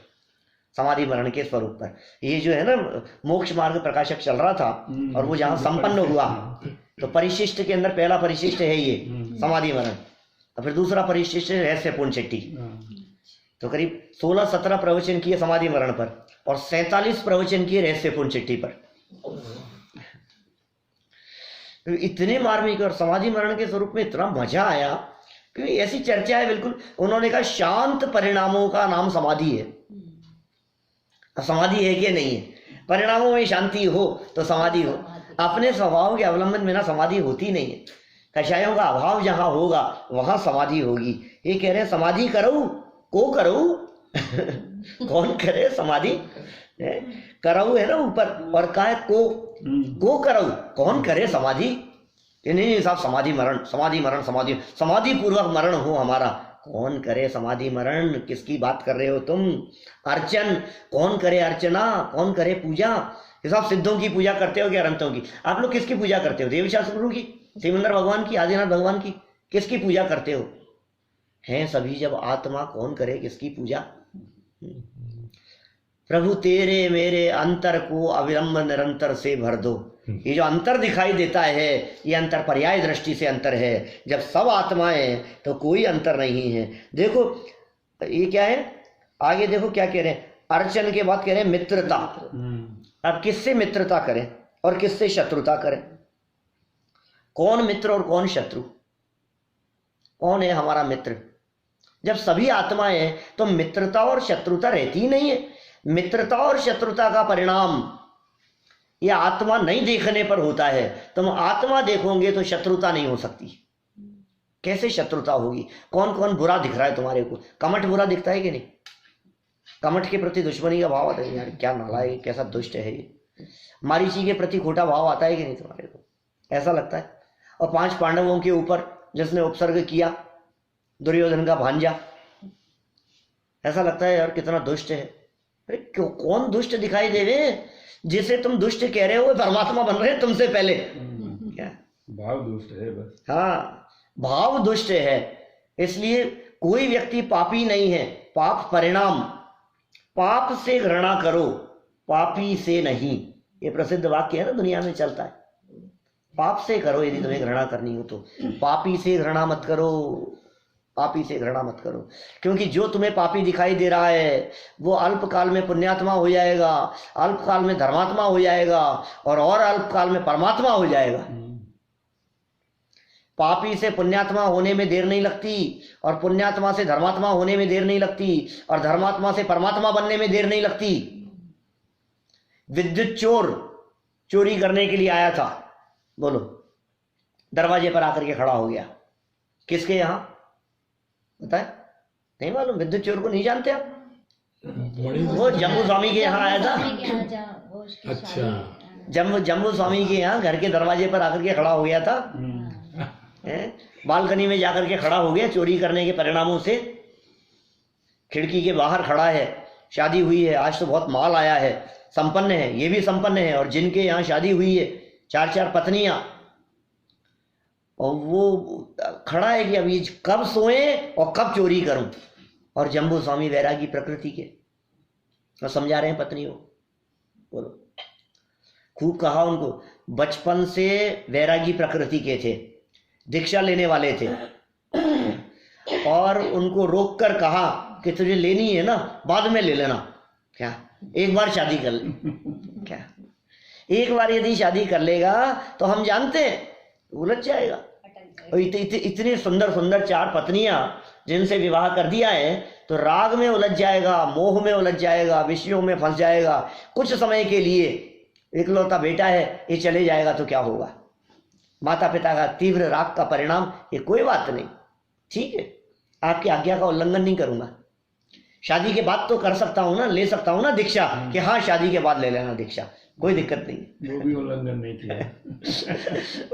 समाधि मरण के स्वरूप पर। ये जो है ना मोक्ष मार्ग प्रकाशक चल रहा था, और वो जहां संपन्न हुआ तो परिशिष्ट के अंदर पहला परिशिष्ट है ये समाधि मरण, और फिर दूसरा परिशिष्ट रहस्यपूर्ण चिट्ठी। तो करीब 16-17 प्रवचन किए समाधि मरण पर, और 47 प्रवचन किए रहस्यपूर्ण चिट्ठी पर। इतने मार्मिक और समाधि मरण के स्वरूप में इतना मजा आया कि ऐसी चर्चा है बिल्कुल। उन्होंने कहा शांत परिणामों का नाम समाधि है। समाधि है कि नहीं है? परिणामों में शांति हो तो समाधि हो। अपने स्वभाव के अवलंबन बिना समाधि होती नहीं है। कषायों का अभाव जहां होगा वहां समाधि होगी। ये कह रहे हैं समाधि करो को करो कौन करे समाधि? करऊ है ना ऊपर, और का है को करऊ, कौन करे समाधि? नहीं साहब, समाधि मरण, समाधि मरण, समाधि पूर्वक मरण हो हमारा। कौन करे समाधि मरण? किसकी बात कर रहे हो तुम? अर्चन, कौन करे अर्चना? कौन करे पूजा? ये सब सिद्धों की पूजा करते हो कि अरहंतों की? आप लोग किसकी पूजा करते हो? देव शास्त्रों की, सिमंदर भगवान की, आदिनाथ भगवान की? किसकी पूजा करते हो? हैं सभी जब आत्मा, कौन करे किसकी पूजा? प्रभु तेरे मेरे अंतर को अविलंब निरंतर से भर दो। ये जो अंतर दिखाई देता है, ये अंतर पर्याय दृष्टि से अंतर है। जब सब आत्माएं तो कोई अंतर नहीं है। देखो ये क्या है, आगे देखो क्या कह रहे हैं। अर्चन के बाद कह रहे हैं मित्रता। अब किससे मित्रता करें और किससे शत्रुता करें? कौन मित्र और कौन शत्रु? कौन है हमारा मित्र? जब सभी आत्माएं हैं तो मित्रता और शत्रुता रहती ही नहीं है। मित्रता और शत्रुता का परिणाम ये आत्मा नहीं देखने पर होता है। तुम आत्मा देखोगे तो शत्रुता नहीं हो सकती। कैसे शत्रुता होगी? कौन कौन बुरा दिख रहा है तुम्हारे को? कमठ बुरा दिखता है कि नहीं? कमठ के प्रति दुश्मनी का भाव आता है, यार क्या नालायक, कैसा दुष्ट है ये। मारीची के प्रति खोटा भाव आता है कि नहीं तुम्हारे को? ऐसा लगता है। और 5 पांडवों के ऊपर जिसने उपसर्ग किया, दुर्योधन का भांजा, ऐसा लगता है यार कितना दुष्ट है। अरे क्यों, कौन दुष्ट दिखाई देवे? जिसे तुम दुष्ट कह रहे हो वो परमात्मा बन रहे हैं तुमसे पहले। क्या भाव दुष्ट है बस। हाँ, भाव दुष्ट है। इसलिए कोई व्यक्ति पापी नहीं है। पाप परिणाम, पाप से घृणा करो, पापी से नहीं। ये प्रसिद्ध वाक्य है ना, दुनिया में चलता है। पाप से करो यदि तुम्हें घृणा करनी हो तो, पापी से घृणा मत करो, पापी से घृणा मत करो। क्योंकि जो तुम्हें पापी दिखाई दे रहा है वो अल्पकाल में पुण्यात्मा हो जाएगा, अल्पकाल में धर्मात्मा हो जाएगा और अल्पकाल में परमात्मा हो जाएगा। पापी से पुण्यात्मा होने में देर नहीं लगती और पुण्यात्मा से धर्मात्मा होने में देर नहीं लगती और धर्मात्मा से परमात्मा बनने में देर नहीं लगती। विद्युत चोर चोरी करने के लिए आया था, बोलो, दरवाजे पर आकर के खड़ा हो गया। किसके यहां बताए? नहीं मालूम? विद्युत चोर को नहीं जानते आप? वो जम्मू स्वामी के यहाँ आया था। अच्छा, जम्मू स्वामी के यहाँ घर के दरवाजे पर आकर के खड़ा हो गया था। बालकनी में जाकर के खड़ा हो गया चोरी करने के परिणामों से। खिड़की के बाहर खड़ा है, शादी हुई है, आज तो बहुत माल आया है, संपन्न है, ये भी संपन्न है, और जिनके यहाँ शादी हुई है 4-4 पत्नियां, और वो खड़ा है कि अभी कब सोए और कब चोरी करूं। और जम्बू स्वामी वैरागी प्रकृति के, और समझा रहे हैं पत्नी को। बोलो, खूब कहा उनको। बचपन से वैरागी प्रकृति के थे, दीक्षा लेने वाले थे, और उनको रोक कर कहा कि तुझे लेनी है ना, बाद में ले लेना। क्या एक बार शादी कर ले? क्या एक बार यदि शादी कर लेगा तो हम जानते हैं उलझ जाएगा। और इतनी सुंदर सुंदर 4 पत्नियां जिनसे विवाह कर दिया है तो राग में उलझ जाएगा, मोह में उलझ जाएगा, विषयों में फंस जाएगा। कुछ समय के लिए इकलौता बेटा है, ये चले जाएगा तो क्या होगा? माता पिता का तीव्र राग का परिणाम। ये कोई बात नहीं, ठीक है, आपकी आज्ञा का उल्लंघन नहीं करूंगा। शादी के बाद तो कर सकता हूं ना, ले सकता हूं ना दीक्षा, कि हाँ शादी के बाद ले लेना दीक्षा, कोई दिक्कत नहीं। वो भी उल्लंघन नहीं किया।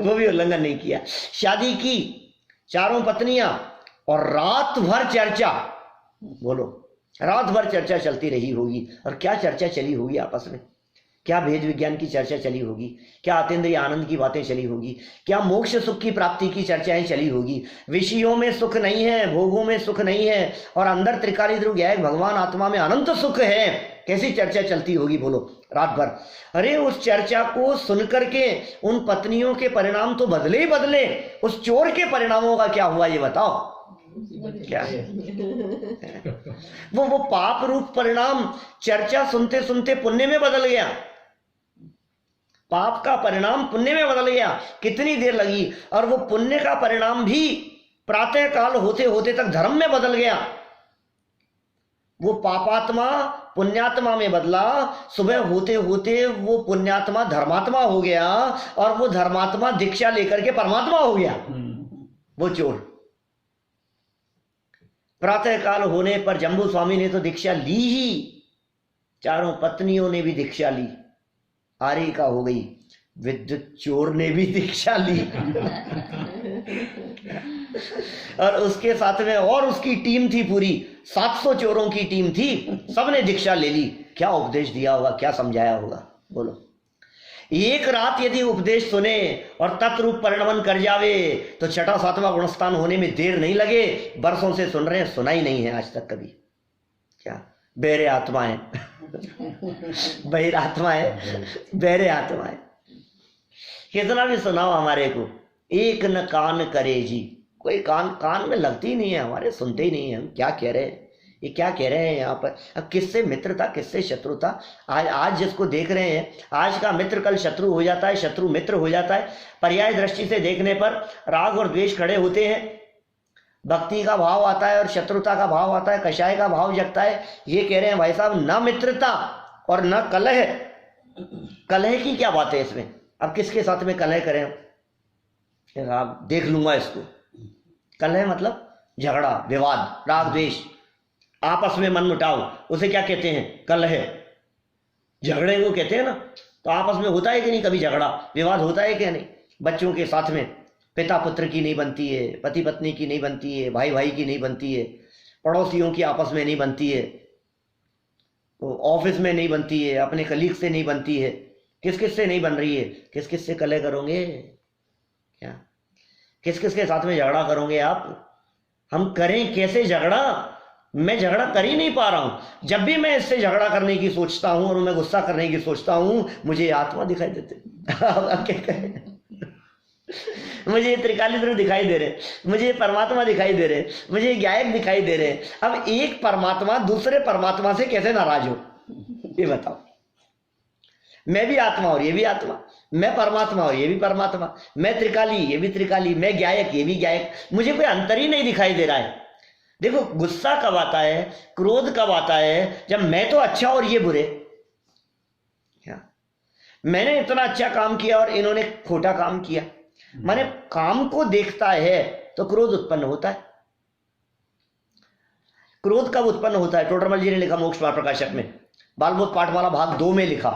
वो भी उल्लंघन नहीं किया। शादी की 4 पत्नियां और रात भर चर्चा। बोलो, रात भर चर्चा चलती रही होगी। और क्या चर्चा चली होगी आपस में? क्या भेद विज्ञान की चर्चा चली होगी? क्या अतीन्द्रिय आनंद की बातें चली होगी? क्या मोक्ष सुख की प्राप्ति की चर्चाएं चली होगी? विषयों में सुख नहीं है, भोगों में सुख नहीं है, और अंदर त्रिकाली ध्रुव ज्ञायक भगवान आत्मा में अनंत सुख है। कैसी चर्चा चलती होगी बोलो रात भर? अरे उस चर्चा को सुनकर के उन पत्नियों के परिणाम तो बदले ही बदले, उस चोर के परिणामों का क्या हुआ ये बताओ? क्या वो पाप रूप परिणाम चर्चा सुनते सुनते पुण्य में बदल गया। पाप का परिणाम पुण्य में बदल गया। कितनी देर लगी? और वो पुण्य का परिणाम भी प्रातः काल होते होते तक धर्म में बदल गया। वो पापात्मा पुण्यात्मा में बदला, सुबह होते होते वो पुण्यात्मा धर्मात्मा हो गया, और वो धर्मात्मा दीक्षा लेकर के परमात्मा हो गया। वो चोर। प्रातः काल होने पर जम्बू स्वामी ने तो दीक्षा ली ही, 4 पत्नियों ने भी दीक्षा ली, आरी का हो गई। विद्युत चोर ने भी दीक्षा ली और उसके साथ में और उसकी टीम थी, पूरी 700 चोरों की टीम थी, सबने दीक्षा ले ली। क्या उपदेश दिया होगा, क्या समझाया होगा बोलो? एक रात यदि उपदेश सुने और तत्रूप परिणमन कर जावे तो 6वां 7वां गुणस्थान होने में देर नहीं लगे। बरसों से सुन रहे हैं, सुना ही नहीं है आज तक कभी। क्या बेरे आत्मा है बहिर आत्मा है, बेरे आत्मा है। कितना भी सुनाओ हमारे को, एक न कान करे जी। कोई कान में लगती नहीं है हमारे, सुनते ही नहीं है हम क्या कह रहे हैं, ये क्या कह रहे हैं यहाँ पर। अब किससे मित्रता किससे शत्रुता? आज जिसको देख रहे हैं, आज का मित्र कल शत्रु हो जाता है, शत्रु मित्र हो जाता है। पर्याय दृष्टि से देखने पर राग और द्वेष खड़े होते हैं, भक्ति का भाव आता है और शत्रुता का भाव आता है, कषाय का भाव जगता है। ये कह रहे हैं भाई साहब, न मित्रता और न कलह। कलह की क्या बात है इसमें? अब किसके साथ में कलह करें? आप देख लूंगा इसको। कलह मतलब झगड़ा, विवाद, राग द्वेष, आपस में मन मुटाव, उसे क्या कहते हैं? कलह। झगड़े को कहते हैं ना। तो आपस में होता है कि नहीं कभी झगड़ा विवाद? होता है क्या नहीं? बच्चों के साथ में पिता पुत्र की नहीं बनती है, पति पत्नी की नहीं बनती है, भाई भाई की नहीं बनती है, पड़ोसियों की आपस में नहीं बनती है, ऑफिस में नहीं बनती है, अपने कलीग से नहीं बनती है, किस किस से नहीं बन रही है? किस किस से कलह करोगे? क्या किस किस के साथ में झगड़ा करोगे आप? हम करें कैसे झगड़ा? मैं झगड़ा कर ही नहीं पा रहा हूं। जब भी मैं इससे झगड़ा करने की सोचता हूं और मैं गुस्सा करने की सोचता हूं, मुझे आत्मा दिखाई देते। अब क्या करें? मुझे त्रिकाली ध्रुव दिखाई दे रहे, मुझे परमात्मा दिखाई दे रहे, मुझे गायक दिखाई दे रहे। अब एक परमात्मा दूसरे परमात्मा से कैसे नाराज हो, ये बताओ? मैं भी आत्मा और ये भी आत्मा, मैं परमात्मा और ये भी परमात्मा, मैं त्रिकाली ये भी त्रिकाली, मैं गायक ये भी गायक, मुझे कोई अंतर ही नहीं दिखाई दे रहा है। देखो गुस्सा कब आता है, क्रोध कब आता है? जब मैं तो अच्छा और ये बुरे। क्या मैंने इतना अच्छा काम किया और इन्होंने खोटा काम किया, माने काम को देखता है तो क्रोध उत्पन्न होता है। क्रोध कब उत्पन्न होता है? टोडरमल जी ने लिखा मोक्ष मार्ग प्रकाशक में, बालबोध पाठमाला भाग 2 में लिखा,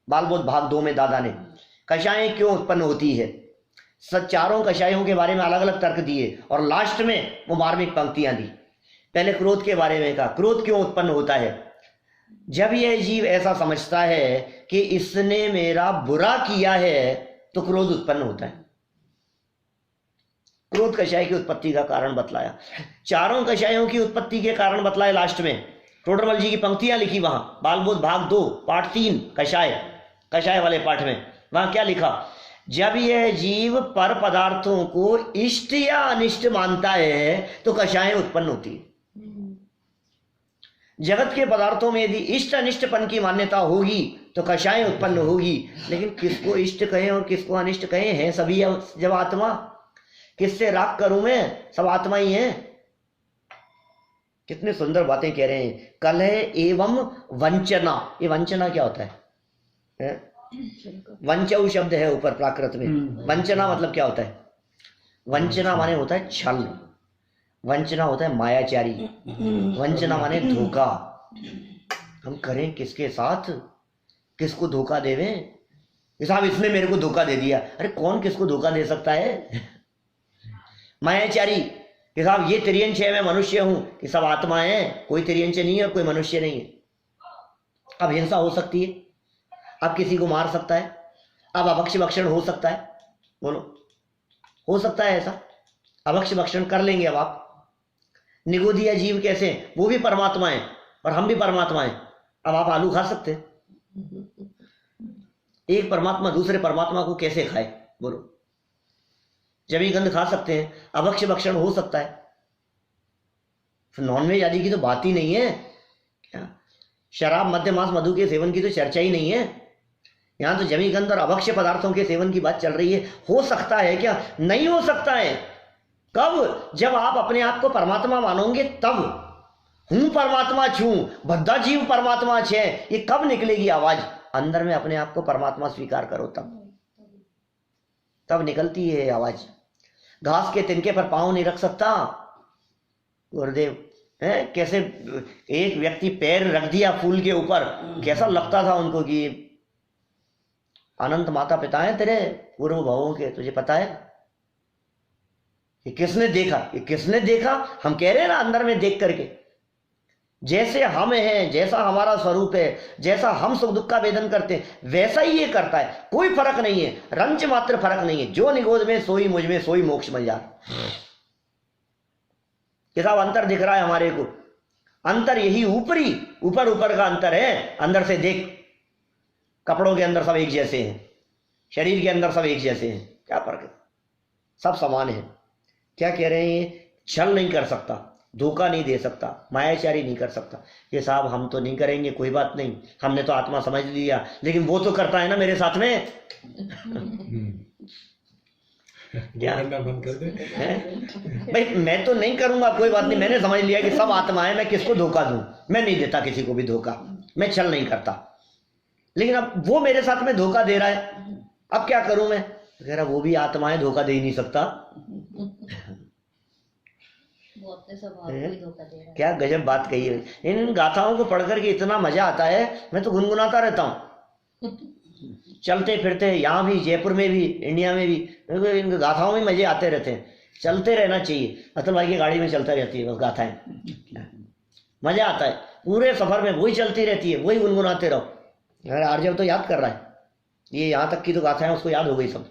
बालबोध भाग 2 में दादा ने कषायें क्यों उत्पन्न होती है, चारों कषायों के बारे में अलग अलग तर्क दिए और लास्ट में वो मार्मिक पंक्तियां दी। पहले क्रोध के बारे में कहा, क्रोध क्यों उत्पन्न होता है? जब यह जीव ऐसा समझता है कि इसने मेरा बुरा किया है तो क्रोध उत्पन्न होता है। क्रोध कषाय की उत्पत्ति का कारण बतलाया, चारों कषायों की उत्पत्ति के कारण बतलाए लास्ट में। टोडरमल जी की पंक्तियां लिखी वहां, बालबोध भाग 2 पाठ 3 कषाय वाले पाठ में, वहां क्या लिखा? जब यह जीव पर पदार्थों को इष्ट या अनिष्ट मानता है तो कषायें उत्पन्न होती है। जगत के पदार्थों में यदि इष्ट अनिष्टपन की मान्यता होगी तो कषायें उत्पन्न होगी। लेकिन किसको इष्ट कहें और किसको अनिष्ट कहें? है सभी जब आत्मा। किससे राग करूं मैं? सब आत्मा ही है। कितने सुंदर बातें कह रहे हैं। कलह एवं वंचना, ये वंचना क्या होता है? वंचऊ शब्द है ऊपर प्राकृत में। वंचना मतलब क्या होता है? वंचना माने होता है छल, वंचना होता है मायाचारी, वंचना माने धोखा। हम करें किसके साथ? किसको धोखा देवें? साहब इसने मेरे को धोखा दे दिया। अरे कौन किसको धोखा दे सकता है? मायाचारी कि साहब ये तिर्यंश है, मैं मनुष्य हूं, कि सब आत्मा है, कोई तिर्यंश नहीं है और कोई मनुष्य नहीं है। अब हिंसा हो सकती है, अब किसी को मार सकता है, अब अभक्ष्य भक्षण हो सकता है। बोलो, हो सकता है ऐसा? अभक्ष्य भक्षण कर लेंगे। अब आप निगोदिया जीव कैसे? वो भी परमात्मा है और हम भी परमात्मा है। अब आप आलू खा सकते हैं? एक परमात्मा दूसरे परमात्मा को कैसे खाए? बोलो। जमी गंध खा सकते हैं, अभक्ष्य भक्षण हो सकता है। नॉनवेज आदि की तो बात ही नहीं है। क्या शराब मद्य मांस मधु के सेवन की तो चर्चा ही नहीं है। यहां तो जमी गंध और अभक्ष्य पदार्थों के सेवन की बात चल रही है। हो सकता है क्या? नहीं हो सकता है। कब? जब आप अपने आप को परमात्मा मानोगे तब। हूं परमात्मा छू, बद्धा जीव परमात्मा छे, ये कब निकलेगी आवाज? अंदर में अपने आप को परमात्मा स्वीकार करो तब निकलती है आवाज। घास के तिनके पर पांव नहीं रख सकता। गुरुदेव है कैसे एक व्यक्ति पैर रख दिया फूल के ऊपर, कैसा लगता था उनको कि अनंत माता पिता है तेरे पूर्व भावों के, तुझे पता है? ये किसने देखा? ये किसने देखा? हम कह रहे हैं ना, अंदर में देख करके। जैसे हम हैं, जैसा हमारा स्वरूप है, जैसा हम सुख दुख का वेदन करते हैं, वैसा ही ये करता है। कोई फर्क नहीं है, रंच मात्र फर्क नहीं है। जो निगोद में सोई मुझ में, सोई मोक्ष मिल जाए। ये सब अंतर दिख रहा है हमारे को। अंतर यही ऊपरी ऊपर का अंतर है। अंदर से देख, कपड़ों के अंदर सब एक जैसे हैं, शरीर के अंदर सब एक जैसे हैं, क्या फर्क है? सब समान है। क्या कह रहे हैं? छल नहीं कर सकता, धोखा नहीं दे सकता, मायाचारी नहीं कर सकता। ये साहब हम तो नहीं करेंगे, कोई बात नहीं, हमने तो आत्मा समझ लिया। लेकिन वो तो करता है ना मेरे साथ में। क्या बंद कर दे भाई? मैं तो नहीं करूंगा, कोई बात नहीं, मैंने समझ लिया कि सब आत्मा है, मैं किसको धोखा दूं? मैं नहीं देता किसी को भी धोखा, मैं छल नहीं करता। लेकिन अब वो मेरे साथ में धोखा दे रहा है, अब क्या करूं मैं? कह रहा वो भी आत्मा है, धोखा दे ही नहीं सकता। वो अपने स्वभाव को ही धोखा दे रहा है। क्या गजब बात कही है। इन गाथाओं को पढ़ करके इतना मजा आता है, मैं तो गुनगुनाता रहता हूँ चलते फिरते, यहाँ भी, जयपुर में भी, इंडिया में भी, इन गाथाओं में मजे आते रहते हैं। चलते रहना चाहिए। अतुल भाई की गाड़ी में चलता रहती है बस गाथाएं, मजा आता है, पूरे सफर में वही चलती रहती है, वही गुनगुनाते रहो। अरे आर्जव तो याद कर रहा है, ये यहाँ तक की तो गाथाएं उसको याद हो गई सब।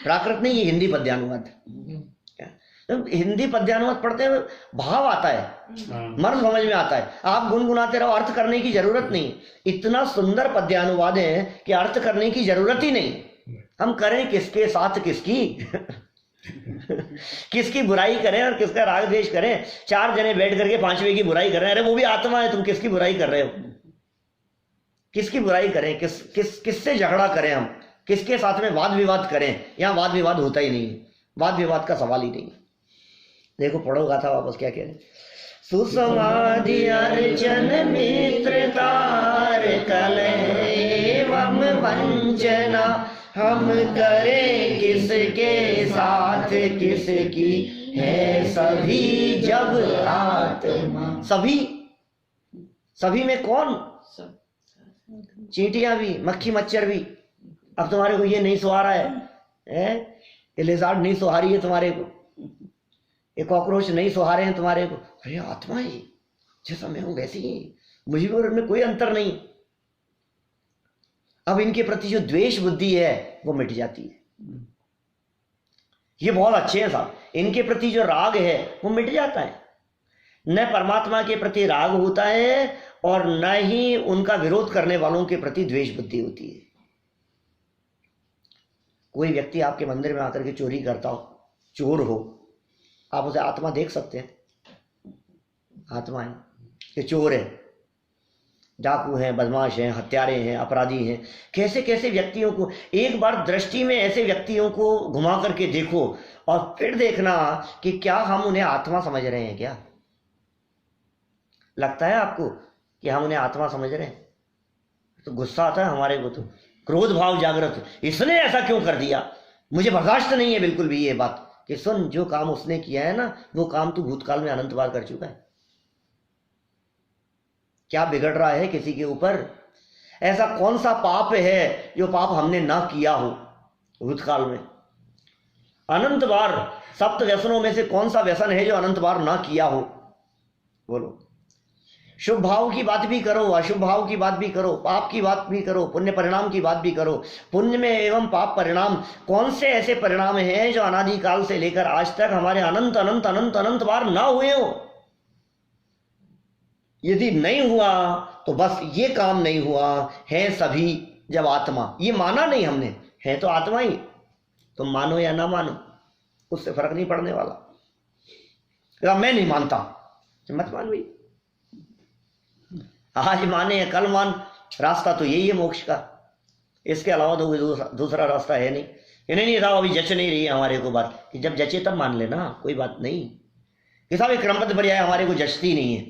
प्राकृत नहीं, ये हिंदी पद्यानुवाद। हिंदी पद्यानुवाद पढ़ते हुए भाव आता है, मर्म समझ में आता है। आप गुनगुनाते रहो, अर्थ करने की जरूरत नहीं। इतना सुंदर पद्यानुवाद है कि अर्थ करने की जरूरत ही नहीं। हम करें किसके साथ किसकी किसकी बुराई करें और किसका राग द्वेष करें। 4 जने बैठ करके 5वें की बुराई कर रहे हैं, अरे वो भी आत्मा है, तुम किसकी बुराई कर रहे हो? किसकी बुराई करें, किससे झगड़ा करें, हम किसके साथ में वाद विवाद करें? यहाँ वाद विवाद होता ही नहीं, वाद विवाद का सवाल ही नहीं। देखो पढ़ो गाथा वापस क्या कह रहे हैं। सुसमाधि अर्चन मित्रतार कलह एवं वंचना, हम करें किसके साथ किसकी है सभी जब आत्मा। सभी में कौन? चींटियां भी, मक्खी मच्छर भी। अब तुम्हारे को ये नहीं सुहा रहा है, ये लेज़ार्ड नहीं सुहा रही है तुम्हारे को, ये कॉकरोच नहीं सुहा रहे हैं तुम्हारे को। अरे आत्मा ही जैसा मैं हूं वैसी ही, मुझे और इनमें कोई अंतर नहीं। अब इनके प्रति जो द्वेष बुद्धि है वो मिट जाती है। ये बहुत अच्छे हैं साहब, इनके प्रति जो राग है वो मिट जाता है। न परमात्मा के प्रति राग होता है और न ही उनका विरोध करने वालों के प्रति द्वेष बुद्धि होती है। कोई व्यक्ति आपके मंदिर में आकर के चोरी करता हो, चोर हो, आप उसे आत्मा देख सकते हैं? आत्मा है, ये चोर है, डाकू हैं, बदमाश हैं, हत्यारे हैं, अपराधी हैं। कैसे कैसे व्यक्तियों को, एक बार दृष्टि में ऐसे व्यक्तियों को घुमा करके देखो और फिर देखना कि क्या हम उन्हें आत्मा समझ रहे हैं। क्या लगता है आपको कि हम उन्हें आत्मा समझ रहे हैं? तो गुस्सा आता है हमारे को, तो क्रोध भाव जागृत, इसने ऐसा क्यों कर दिया। मुझे बर्दाश्त नहीं है बिल्कुल भी ये बात कि सुन, जो काम उसने किया है ना, वो काम तू भूतकाल में अनंत बार कर चुका है। क्या बिगड़ रहा है किसी के ऊपर? ऐसा कौन सा पाप है जो पाप हमने ना किया हो भूतकाल में? अनंत बार सप्त व्यसनों में से कौन सा व्यसन है जो अनंत बार ना किया हो? बोलो। शुभ भाव की बात भी करो, अशुभ भाव की बात भी करो, पाप की बात भी करो, पुण्य परिणाम की बात भी करो। पुण्य में एवं पाप परिणाम, कौन से ऐसे परिणाम हैं जो अनादिकाल से लेकर आज तक हमारे अनंत अनंत अनंत अनंत बार ना हुए हो? यदि नहीं हुआ तो बस ये काम नहीं हुआ है सभी जब आत्मा, ये माना नहीं हमने, है तो आत्मा ही। तुम मानो या ना मानो उससे फर्क नहीं पड़ने वाला। मैं नहीं मानता, मत मान भाई, आज माने कल मान, रास्ता तो यही है मोक्ष का। इसके अलावा तो कोई दूसरा रास्ता है नहीं। इन्हें नहीं था, अभी जच नहीं रही है हमारे को बात कि जब जचे तब मान लेना, कोई बात नहीं। कि साहब एक क्रमबद्ध पर्याय हमारे को जचती नहीं है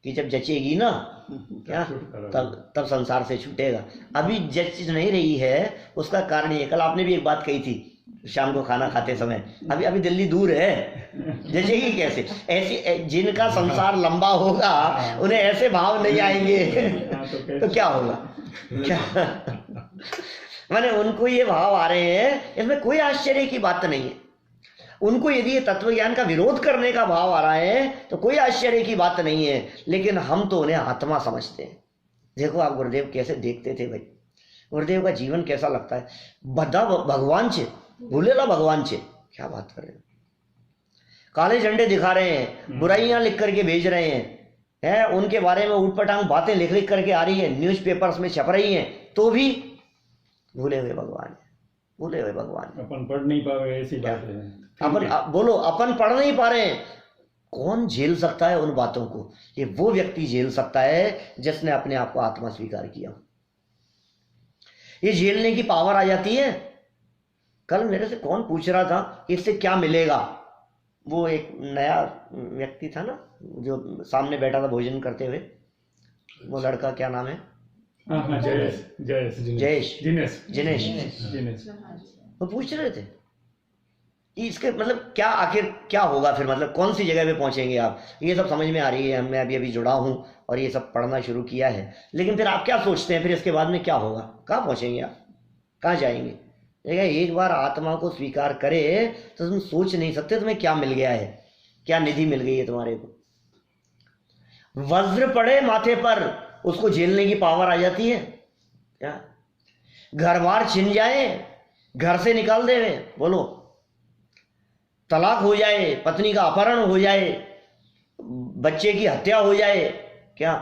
कि जब जचेगी ना क्या तब संसार से छूटेगा। अभी जच नहीं रही है, उसका कारण ये, कल आपने भी एक बात कही थी शाम को खाना खाते समय, अभी दिल्ली दूर है, जचेगी कैसे? ऐसे जिनका संसार लंबा होगा उन्हें ऐसे भाव नहीं आएंगे तो क्या होगा? क्या माने उनको ये भाव आ रहे हैं, इसमें कोई आश्चर्य की बात नहीं है। उनको यदि ये तत्व ज्ञान का विरोध करने का भाव आ रहा है तो कोई आश्चर्य की बात नहीं है, लेकिन हम तो उन्हें आत्मा समझते हैं। देखो आप गुरुदेव कैसे देखते थे भाई, गुरुदेव का जीवन कैसा लगता है। बद्धा भगवान छे, भूलेला भगवान छे, क्या बात कर रहे हैं। काले झंडे दिखा रहे हैं, बुराइयां लिख करके भेज रहे हैं, उनके बारे में ऊटपटांग बातें लिख लिख करके आ रही है, न्यूज़पेपर्स में छप रही हैं, तो भी भूले हुए भगवान है, भूले हुए भगवान। अपन पढ़ नहीं पा रहे, ऐसी बात है। अपन बोलो, अपन पढ़ नहीं पा रहे हैं। कौन झेल सकता है उन बातों को? ये वो व्यक्ति झेल सकता है जिसने अपने आप को आत्मा स्वीकार किया। ये झेलने की पावर आ जाती है। कल मेरे से कौन पूछ रहा था इससे क्या मिलेगा, वो एक नया व्यक्ति था ना जो सामने बैठा था भोजन करते हुए, वो लड़का क्या नाम है? जिनेश। वो पूछ रहे थे इसके मतलब क्या, आखिर क्या होगा फिर, मतलब कौन सी जगह पे पहुंचेंगे आप? ये सब समझ में आ रही है, मैं अभी जुड़ा हूं और ये सब पढ़ना शुरू किया है, लेकिन फिर आप क्या सोचते हैं फिर इसके बाद में क्या होगा? कहाँ पहुंचेंगे आप, कहाँ जाएंगे? देखा, एक बार आत्मा को स्वीकार करे तो तुम सोच नहीं सकते तुम्हें क्या मिल गया है, क्या निधि मिल गई है तुम्हारे को। वज्र पड़े माथे पर, उसको झेलने की पावर आ जाती है क्या? घर बार छिन जाए, घर से निकाल दे, बोलो, तलाक हो जाए, पत्नी का अपहरण हो जाए, बच्चे की हत्या हो जाए, क्या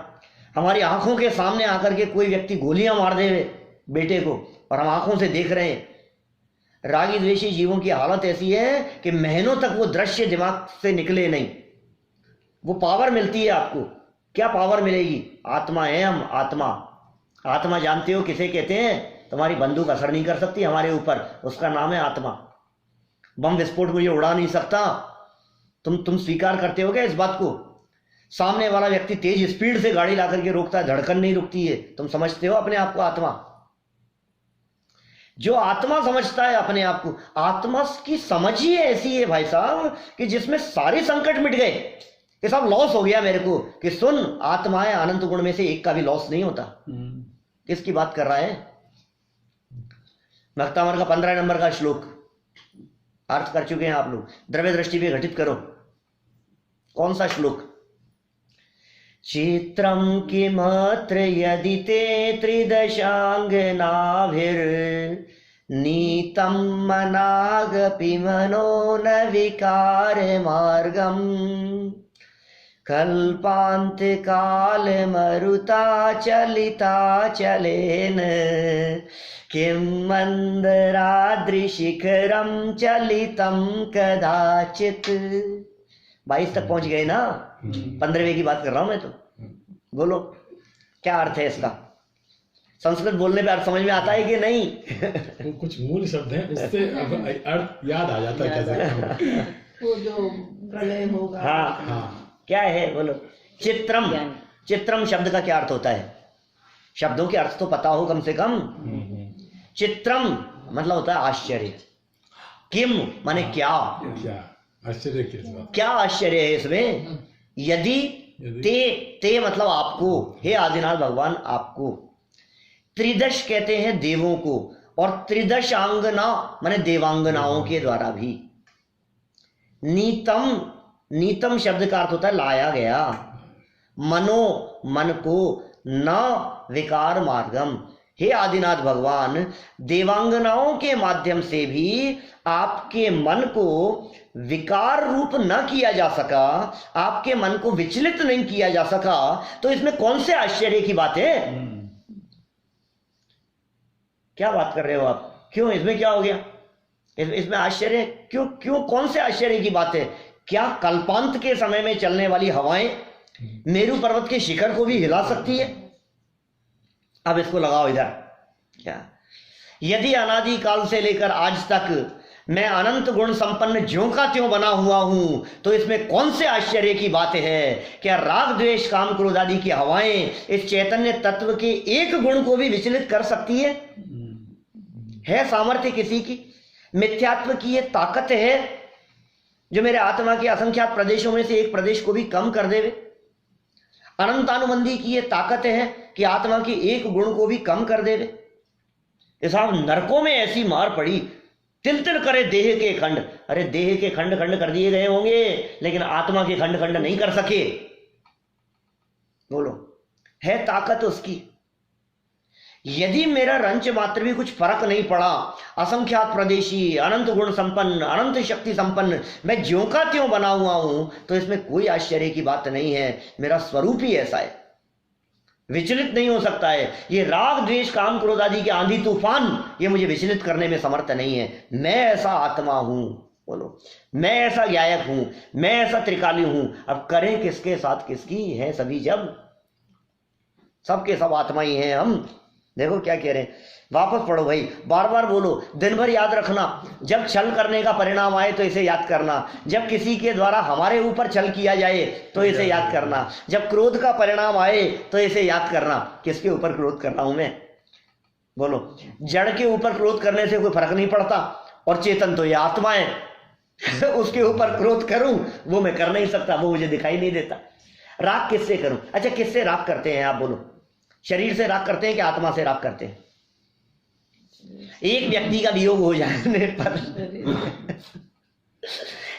हमारी आंखों के सामने आकर के कोई व्यक्ति गोलियां मार दे बेटे को और हम आंखों से देख रहे हैं। रागी द्वेषी जीवों की हालत ऐसी है कि महीनों तक वो दृश्य दिमाग से निकले नहीं। वो पावर मिलती है आपको, क्या पावर मिलेगी? आत्मा है हम, आत्मा। आत्मा जानते हो किसे कहते हैं? तुम्हारी बंदूक असर नहीं कर सकती हमारे ऊपर, उसका नाम है आत्मा। बम विस्फोट मुझे उड़ा नहीं सकता। तुम स्वीकार करते हो क्या इस बात को? सामने वाला व्यक्ति तेज स्पीड से गाड़ी ला करके रोकता है, धड़कन नहीं रुकती है, तुम समझते हो अपने आप को आत्मा? जो आत्मा समझता है अपने आप को, आत्मा की समझ ही ऐसी है भाई साहब कि जिसमें सारे संकट मिट गए, कि सब लॉस हो गया मेरे को। कि सुन, आत्मा है, अनंत गुण में से एक का भी लॉस नहीं होता। किसकी बात कर रहा है? भक्तामर का 15 नंबर का श्लोक अर्थ कर चुके हैं आप लोग, द्रव्य दृष्टि पे घटित करो। कौन सा श्लोक? चित्रम किमत्र यदि ते त्रिदशांगनाभिर्नीतं मनागपि मनो न विकार मार्गम कल्पांत काल मरुता चलिता चलेन किं मंदराद्रिशिखरम चलितम कदाचित। 22 तक पहुंच गए ना? 15वें की बात कर रहा हूं मैं तो। बोलो क्या अर्थ है इसका? संस्कृत बोलने पे अर्थ समझ में आता है कि नहीं? वो कुछ मूल शब्द हैं, उससे अर्थ याद आ जाता है कैसे। वो जो प्रलय होगा। हाँ, क्या है बोलो? चित्रम। चित्रम शब्द का क्या अर्थ होता है? शब्दों के अर्थ तो पता हो कम से कम। चित्रम मतलब होता है आश्चर्य। किम माने क्या? आश्चर्य क्या आश्चर्य है इसमें? यदि ते मतलब आपको, हे आदिनाथ भगवान आपको। त्रिदश कहते हैं देवों को, और त्रिदश आंगना माने देवांगनाओं के द्वारा भी। नीतम, नीतम शब्द का अर्थ होता है लाया गया। मनो मन को, न विकार मार्गम, हे आदिनाथ भगवान देवांगनाओं के माध्यम से भी आपके मन को विकार रूप न किया जा सका, आपके मन को विचलित नहीं किया जा सका, तो इसमें कौन से आश्चर्य की बात है? क्या बात कर रहे हो आप? क्यों, इसमें क्या हो गया? इसमें आश्चर्य क्यों? क्यों, कौन से आश्चर्य की बात है? क्या कल्पांत के समय में चलने वाली हवाएं मेरू पर्वत के शिखर को भी हिला सकती है? अब इसको लगाओ इधर। क्या यदि अनादि काल से लेकर आज तक मैं अनंत गुण संपन्न ज्यों का त्यों बना हुआ हूं, तो इसमें कौन से आश्चर्य की बात है? क्या राग द्वेष काम क्रोध आदि की हवाएं इस चैतन्य तत्व के एक गुण को भी विचलित कर सकती है सामर्थ्य किसी की? मिथ्यात्व की ये ताकत है जो मेरे आत्मा के असंख्यात प्रदेशों में से एक प्रदेश को भी कम कर देवे। अनंतानुबंधी की ये ताकत है कि आत्मा के एक गुण को भी कम कर देवे। साहब नरकों में ऐसी मार पड़ी, तिल तिल करे देह के खंड। अरे देह के खंड खंड कर दिए गए होंगे, लेकिन आत्मा के खंड खंड नहीं कर सके। बोलो, है ताकत उसकी। यदि मेरा रंच मात्र भी कुछ फर्क नहीं पड़ा, असंख्यात प्रदेशी, अनंत गुण संपन्न, अनंत शक्ति संपन्न मैं ज्यों का त्यों बना हुआ हूं, तो इसमें कोई आश्चर्य की बात नहीं है। मेरा स्वरूप ही ऐसा है, विचलित नहीं हो सकता है। ये राग द्वेष काम क्रोध आदि के आंधी तूफान ये मुझे विचलित करने में समर्थ नहीं है। मैं ऐसा आत्मा हूं। बोलो, मैं ऐसा गायक हूं, मैं ऐसा त्रिकाली हूं। अब करें किसके साथ किसकी है? सभी जब सबके सब आत्मा ही हैं हम। देखो क्या कह रहे हैं, वापस पढ़ो भाई, बार बार बोलो, दिन भर याद रखना। जब छल करने का परिणाम आए तो इसे याद करना। जब किसी के द्वारा हमारे ऊपर छल किया जाए तो इसे याद करना। जब क्रोध का परिणाम आए तो इसे याद करना। किसके ऊपर क्रोध कर रहा हूं मैं? बोलो, जड़ के ऊपर क्रोध करने से कोई फर्क नहीं पड़ता, और चेतन तो ये आत्मा है उसके ऊपर क्रोध करूं वो मैं कर नहीं सकता, वो मुझे दिखाई नहीं देता। राग किससे करूं? अच्छा, किससे राग करते हैं आप? बोलो, शरीर से राग करते हैं कि आत्मा से राग करते हैं? एक व्यक्ति का वियोग हो जाने पर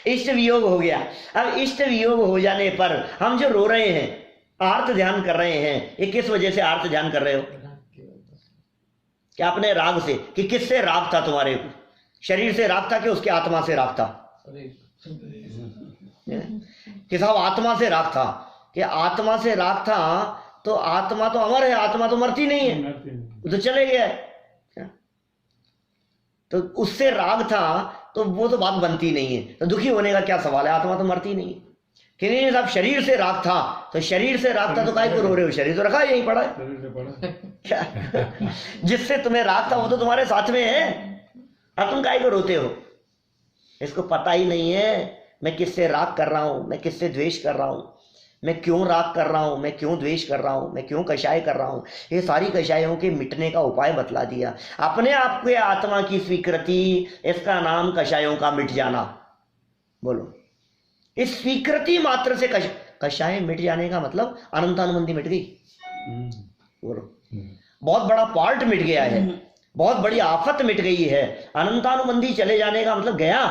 इष्ट वियोग हो गया। अब इष्ट वियोग हो जाने पर हम जो रो रहे हैं, आर्त ध्यान कर रहे हैं, ये किस वजह से आर्त ध्यान कर रहे हो? क्या अपने राग से? कि किससे राग था तुम्हारे को? शरीर से राग था कि उसके आत्मा से राग था? कि साहब आत्मा से राग था। कि आत्मा से राग था तो आत्मा तो अमर है, आत्मा तो मरती नहीं है, तो चले गया है। तो उससे राग था तो वो तो बात बनती नहीं है, तो दुखी होने का क्या सवाल है? आत्मा तो मरती नहीं है। कि नहीं साहब शरीर से राग था, तो शरीर से राग था तो काय को रो रहे हो? शरीर तो रखा है, यहीं पड़ा है क्या? जिससे तुम्हें राग था वो तो तुम्हारे साथ में है, अब तुम काय को रोते हो? इसको पता ही नहीं है मैं किससे राग कर रहा हूं, मैं किससे द्वेष कर रहा हूं, मैं क्यों राग कर रहा हूं, मैं क्यों द्वेष कर रहा हूं, मैं क्यों कषाय कर रहा हूं। ये सारी कषायों के मिटने का उपाय बतला दिया। अपने आप के आत्मा की स्वीकृति, इसका नाम कषायों का मिट जाना। बोलो, इस स्वीकृति मात्र से कषाय मिट जाने का मतलब अनंतानुबंधी मिट गई। बोलो, बहुत बड़ा पार्ट मिट गया है, बहुत बड़ी आफत मिट गई है। अनंतानुबंधी चले जाने का मतलब गया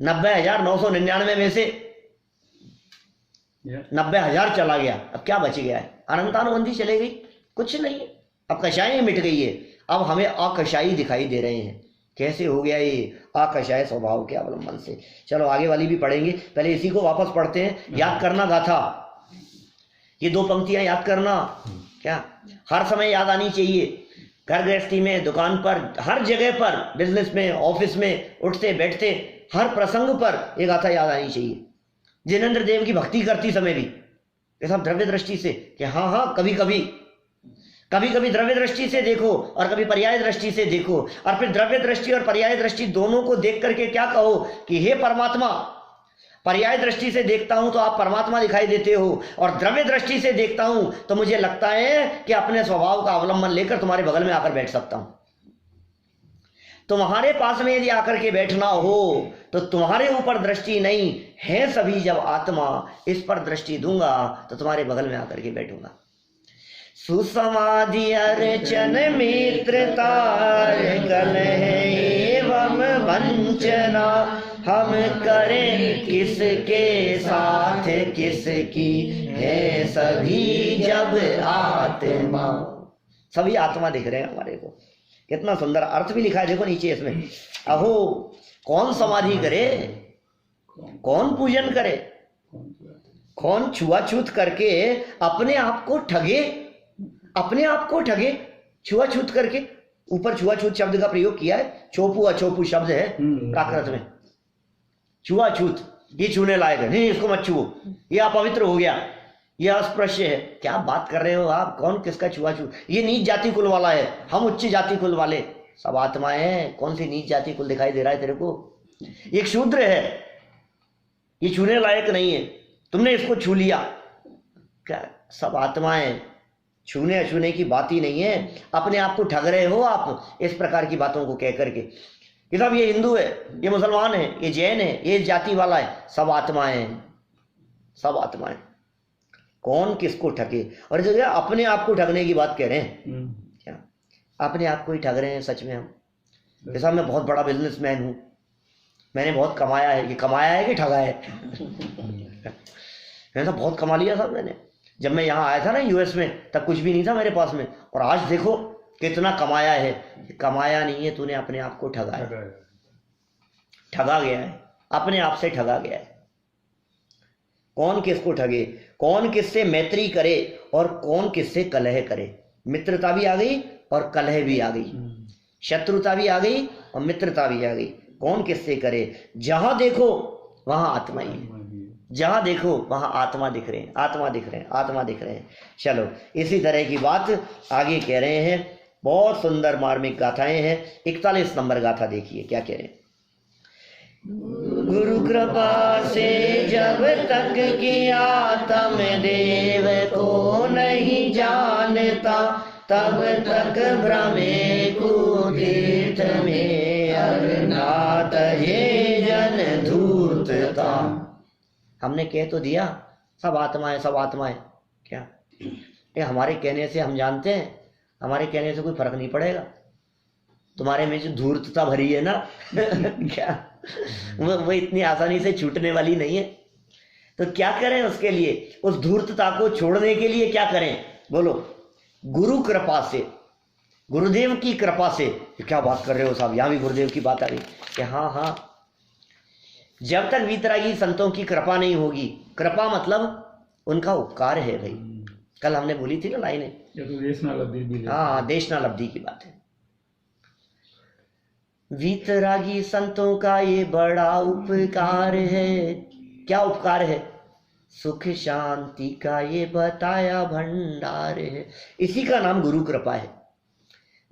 90,999 में से 90,000 चला गया, अब क्या बच गया है? अनंतानुबंधी चले गई, कुछ नहीं है। अब कषाय मिट गई है, अब हमें अकषाई दिखाई दे रहे हैं। कैसे हो गया ये? अकषाय स्वभाव के अवलंबन से। चलो आगे वाली भी पढ़ेंगे, पहले इसी को वापस पढ़ते हैं। याद करना गाथा, ये 2 पंक्तियां याद करना, क्या हर समय याद आनी चाहिए। घर गृहस्थी में, दुकान पर, हर जगह पर, बिजनेस में, ऑफिस में, उठते बैठते हर प्रसंग पर ये गाथा याद आनी चाहिए। जिनेंद्र देव की भक्ति करती समय भी ये सब द्रव्य दृष्टि से, कि हाँ कभी कभी द्रव्य दृष्टि से देखो और कभी पर्याय दृष्टि से देखो, और फिर द्रव्य दृष्टि और पर्याय दृष्टि दोनों को देख करके क्या कहो कि हे परमात्मा, पर्याय दृष्टि से देखता हूं तो आप परमात्मा दिखाई देते हो, और द्रव्य दृष्टि से देखता हूं तो मुझे लगता है कि अपने स्वभाव का अवलंबन लेकर तुम्हारे बगल में आकर बैठ सकता हूं। तुम्हारे पास में यदि आकर के बैठना हो तो तुम्हारे ऊपर दृष्टि नहीं है सभी, जब आत्मा इस पर दृष्टि दूंगा तो तुम्हारे बगल में आकर के बैठूंगा। सुसमाधि अर्चन मित्रता कलह एवं वंचना, हम करें किसके साथ किसकी है सभी जब आत्मा। सभी आत्मा दिख रहे हैं हमारे को। कितना सुंदर अर्थ भी लिखा है, देखो नीचे इसमें। अहो कौन समाधि करे, कौन पूजन करे, कौन छुआछूत करके अपने आप को ठगे, अपने आप को ठगे छुआछूत करके। ऊपर छुआछूत शब्द का प्रयोग किया है, छोपू अछोपू शब्द है प्राकृत में। छुआछूत, ये छूने लायक है नहीं, इसको मत छुओ, ये अपवित्र हो गया, ये अस्पृश्य है। क्या बात कर रहे हो आप? कौन किसका छुआछूत? ये नीच जाति कुल वाला है, हम उच्च जाति कुल वाले, सब आत्माएं हैं। कौन सी नीच जाति कुल दिखाई दे रहा है तेरे को? एक शूद्र है, ये छूने लायक नहीं है, तुमने इसको छू लिया। क्या सब आत्माएं, छूने अछूने की बात ही नहीं है। अपने आप को ठग रहे हो आप इस प्रकार की बातों को कह करके कि साहब ये हिंदू है, ये मुसलमान है, ये जैन है, ये जाति वाला है। सब आत्माएं हैं, सब आत्माएं। कौन किसको ठगे? और जगह अपने आप को ठगने की बात कह रहे हैं। क्या अपने आप को ही ठग रहे हैं सच में हम? जैसा मैं बहुत बड़ा बिजनेसमैन हूं, मैंने बहुत कमाया है। ये कमाया है कि ठगा है? मैंने तो बहुत कमा लिया साहब मैंने। जब मैं यहाँ आया था ना यूएस में, तब कुछ भी नहीं था मेरे पास में, और आज देखो कितना कमाया है। कमाया नहीं है, तूने अपने आप को ठगा है, ठगा गया है, अपने आप से ठगा गया है। कौन किसको ठगे, कौन किससे मैत्री करे और कौन किससे कलह करे। मित्रता भी आ गई और कलह भी आ गई, शत्रुता भी आ गई और मित्रता भी आ गई। कौन किससे करे? जहां देखो वहां आत्मा ही है, जहां देखो वहां आत्मा दिख रहे हैं, आत्मा दिख रहे हैं, आत्मा दिख रहे हैं। चलो इसी तरह की बात आगे कह रहे हैं। बहुत सुंदर मार्मिक गाथाएं हैं। 41 नंबर गाथा देखिए क्या कह रहे हैं। गुरु कृपा से जब तक किया तम देव को नहीं जानता, तब तक भ्रमे कुतीर्थ में अरनाथ हे जन धूर्तता। हमने कह तो दिया सब आत्माएं, सब आत्माएं। क्या ये हमारे कहने से हम जानते हैं? हमारे कहने से कोई फर्क नहीं पड़ेगा। तुम्हारे में जो धूर्तता भरी है ना क्या वो इतनी आसानी से छूटने वाली नहीं है। तो क्या करें उसके लिए, उस धूर्तता को छोड़ने के लिए क्या करें, बोलो। गुरु कृपा से, गुरुदेव की कृपा से। क्या बात कर रहे हो साहब, यहां भी गुरुदेव की बात आ गई कि हाँ हाँ, जब तक वीतरागी संतों की कृपा नहीं होगी, कृपा मतलब उनका उपकार है भाई। कल हमने बोली थी ना लाइनें, ये तो देशनालब्धि भी। हाँ, देशनालब्धि की बात है। वीतरागी संतों का ये बड़ा उपकार है। क्या उपकार है? सुख शांति का ये बताया भंडार है। इसी का नाम गुरु कृपा है।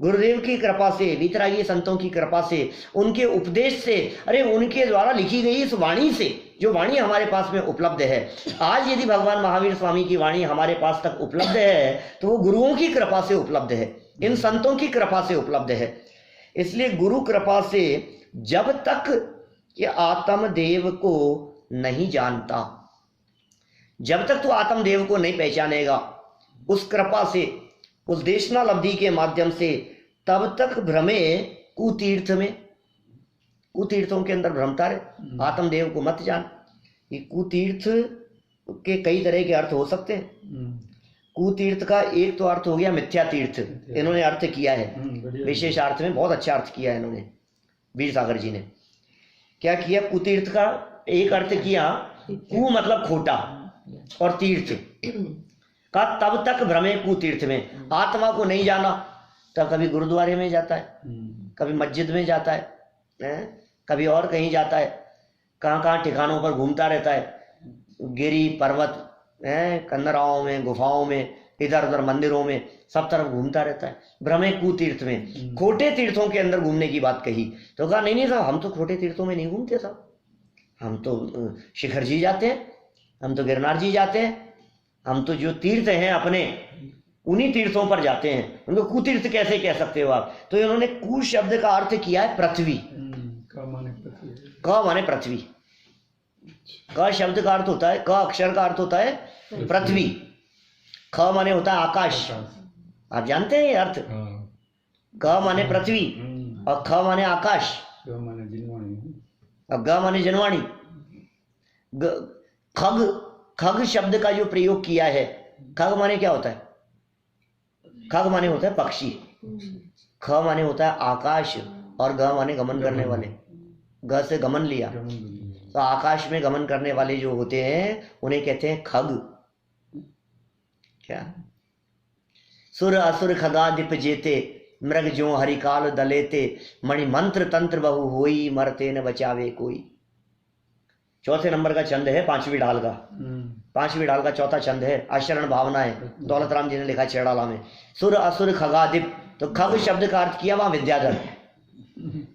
गुरुदेव की कृपा से, वीतरागी संतों की कृपा से, उनके उपदेश से, अरे उनके द्वारा लिखी गई इस वाणी से, जो वाणी हमारे पास में उपलब्ध है। आज यदि भगवान महावीर स्वामी की वाणी हमारे पास तक उपलब्ध है तो वो गुरुओं की कृपा से उपलब्ध है, इन संतों की कृपा से उपलब्ध है। इसलिए गुरु कृपा से जब तक ये आत्मदेव को नहीं जानता, जब तक तू आत्मदेव को नहीं पहचानेगा उस कृपा से, उस देशनालब्धि के माध्यम से, तब तक भ्रमे कुतीर्थ में, कुतीर्थों के अंदर भ्रमता रहे। आत्मदेव को मत जान। ये कुतीर्थ के कई तरह के अर्थ हो सकते हैं। कुतीर्थ का एक तो अर्थ हो गया मिथ्या तीर्थ, इन्होंने अर्थ किया है विशेष अर्थ में, बहुत अच्छा अर्थ किया है इन्होंने, वीर सागर जी ने। क्या किया? कुतीर्थ का एक अर्थ किया, कु मतलब खोटा और तीर्थ का, तब तक भ्रमे कुतीर्थ में। आत्मा को नहीं जाना तो कभी गुरुद्वारे में जाता है, कभी मस्जिद में जाता है, कभी और कहीं जाता है, कहाँ कहाँ ठिकानों पर घूमता रहता है, गिरी पर्वत कंदराओं में, गुफाओं में, इधर उधर मंदिरों में, सब तरफ घूमता रहता है। भ्रमे कुतीर्थ में, खोटे तीर्थों के अंदर घूमने की बात कही तो कहा नहीं नहीं साहब, हम तो खोटे तीर्थों में नहीं घूमते साहब, हम तो शिखर जी जाते हैं, हम तो गिरनार जी जाते हैं, हम तो जो तीर्थ हैं अपने उन्हीं तीर्थों पर जाते हैं, उनको कुतीर्थ कैसे कह सकते हो आप? तो इन्होंने कु शब्द का अर्थ किया है पृथ्वी। क माने पृथ्वी, क शब्द का अर्थ होता है, क अक्षर का अर्थ होता है पृथ्वी, ख माने होता है आकाश। आप जानते हैं ये अर्थ? क माने पृथ्वी और ख माने आकाश और ग माने जनवाणी। खग, खग शब्द का जो प्रयोग किया है, खग माने क्या होता है? खग माने होता है पक्षी, ख माने होता है आकाश और ग माने गमन करने वाले। ग से गमन लिया तो आकाश में गमन करने वाले जो होते हैं उन्हें कहते हैं खग। क्या? सुर असुर खगादिप जेते, मृग जो हरिकाल दलेते, मणि मंत्र तंत्र बहु होई, मरते न बचावे कोई। चौथे नंबर का छंद है पांचवी ढाल का, पांचवी ढाल का चौथा छंद है, आचरण भावना है, दौलत राम जी ने लिखा चेड़ाला में। सुर असुर खगादिप, तो खग शब्द का अर्थ किया वहां विद्याधर।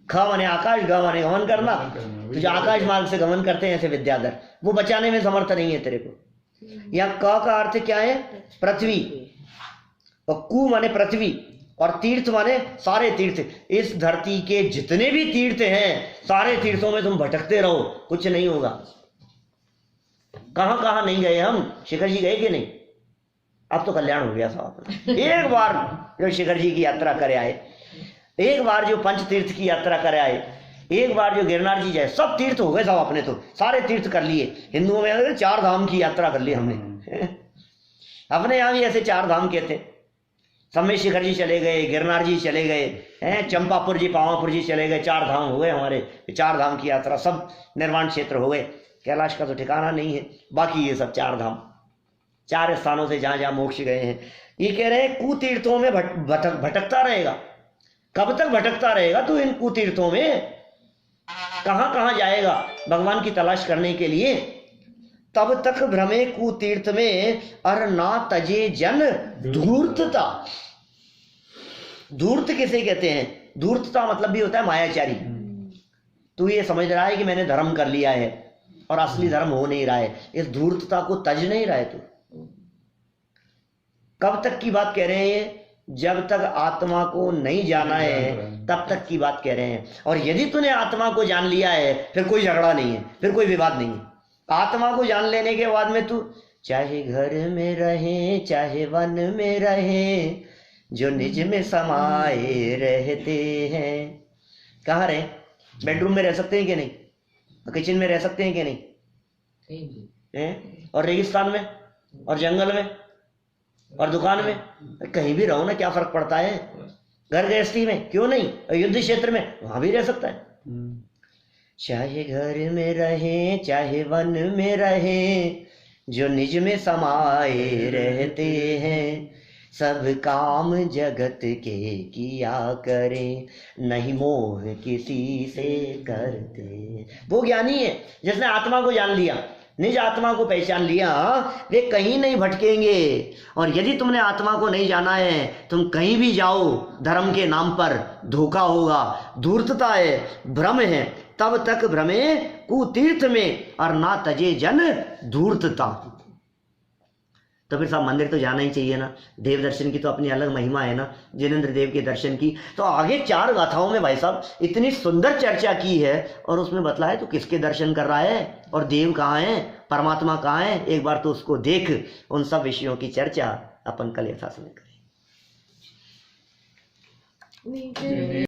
ख माने आकाश, ग माने गमन करना, तो जो आकाश मार्ग से गमन करते हैं ऐसे विद्याधर, वो बचाने में समर्थ नहीं है तेरे को। या क का अर्थ क्या है? पृथ्वी, और कु माने पृथ्वी और तीर्थ माने सारे तीर्थ। इस धरती के जितने भी तीर्थ हैं, सारे तीर्थों में तुम भटकते रहो, कुछ नहीं होगा। कहां कहां नहीं गए हम? शिखर जी गए कि नहीं? अब तो कल्याण हो गया साहब। एक बार जो शिखर जी की यात्रा करे आए, एक बार जो पंच तीर्थ की यात्रा करे आए, एक बार जो गिरनार जी जाए, सब तीर्थ हो गए साहब। अपने तो सारे तीर्थ कर लिए। हिंदुओं में 4 धाम की यात्रा कर ली हमने। अपने यहाँ भी ऐसे 4 धाम कहते, सब में शिखर जी चले गए, गिरनार जी चले गए हैं, चंपापुर जी, पावापुर जी चले गए, 4 धाम हो गए हमारे। 4 धाम की यात्रा, सब निर्वाण क्षेत्र हो गए। कैलाश का तो ठिकाना नहीं है, बाकी ये सब 4 धाम, 4 स्थानों से जहां जहां मोक्ष गए हैं। ये कह रहे हैं कुतीर्थों में भटकता रहेगा। कब तक भटकता रहेगा तू इन कुतीर्थों में? कहां कहां जाएगा भगवान की तलाश करने के लिए? तब तक भ्रमे कुतीर्थ में अर ना तजे जन धूर्तता। धूर्त किसे कहते हैं? धूर्तता मतलब भी होता है मायाचारी। तू ये समझ रहा है कि मैंने धर्म कर लिया है और असली धर्म हो नहीं रहा है, इस धूर्तता को तज नहीं रहा है तू। कब तक की बात कह रहे हैं? जब तक आत्मा को नहीं जाना है तब तक की बात कह रहे हैं। और यदि तूने आत्मा को जान लिया है फिर कोई झगड़ा नहीं है, फिर कोई विवाद नहीं है। आत्मा को जान लेने के बाद में तू चाहे घर में रहे चाहे वन में रहे, जो निज में समाये रहते हैं। कहाँ रहे? बेडरूम में रह सकते हैं कि नहीं? किचन में रह सकते हैं कि नहीं? हैं? और रेगिस्तान में और जंगल में और दुकान में, कहीं भी रहो ना, क्या फर्क पड़ता है? घर गृहस्थी में क्यों नहीं, युद्ध क्षेत्र में वहां भी रह सकता है। चाहे घर में रहे चाहे वन में रहे, जो निज में समाये रहते हैं, सब काम जगत के किया करें, नहीं मोह किसी से करते। वो ज्ञानी है जिसने आत्मा को जान लिया, निज आत्मा को पहचान लिया, वे कहीं नहीं भटकेंगे। और यदि तुमने आत्मा को नहीं जाना है, तुम कहीं भी जाओ धर्म के नाम पर, धोखा होगा, धूर्तता है, भ्रम है, तब तक भ्रमे कुतीर्थ में, और ना तजे जन धूर्तता। तो फिर साहब मंदिर तो जाना ही चाहिए ना। देव दर्शन की तो अपनी अलग महिमा है ना, जिनेंद्र देव के दर्शन की। तो आगे 4 गाथाओं में भाई साहब इतनी सुंदर चर्चा की है, और उसमें बतलाया तो किसके दर्शन कर रहा है और देव कहाँ है, परमात्मा कहाँ है, एक बार तो उसको देख। उन सब विषयों की चर्चा अपन कल यथासमय करें।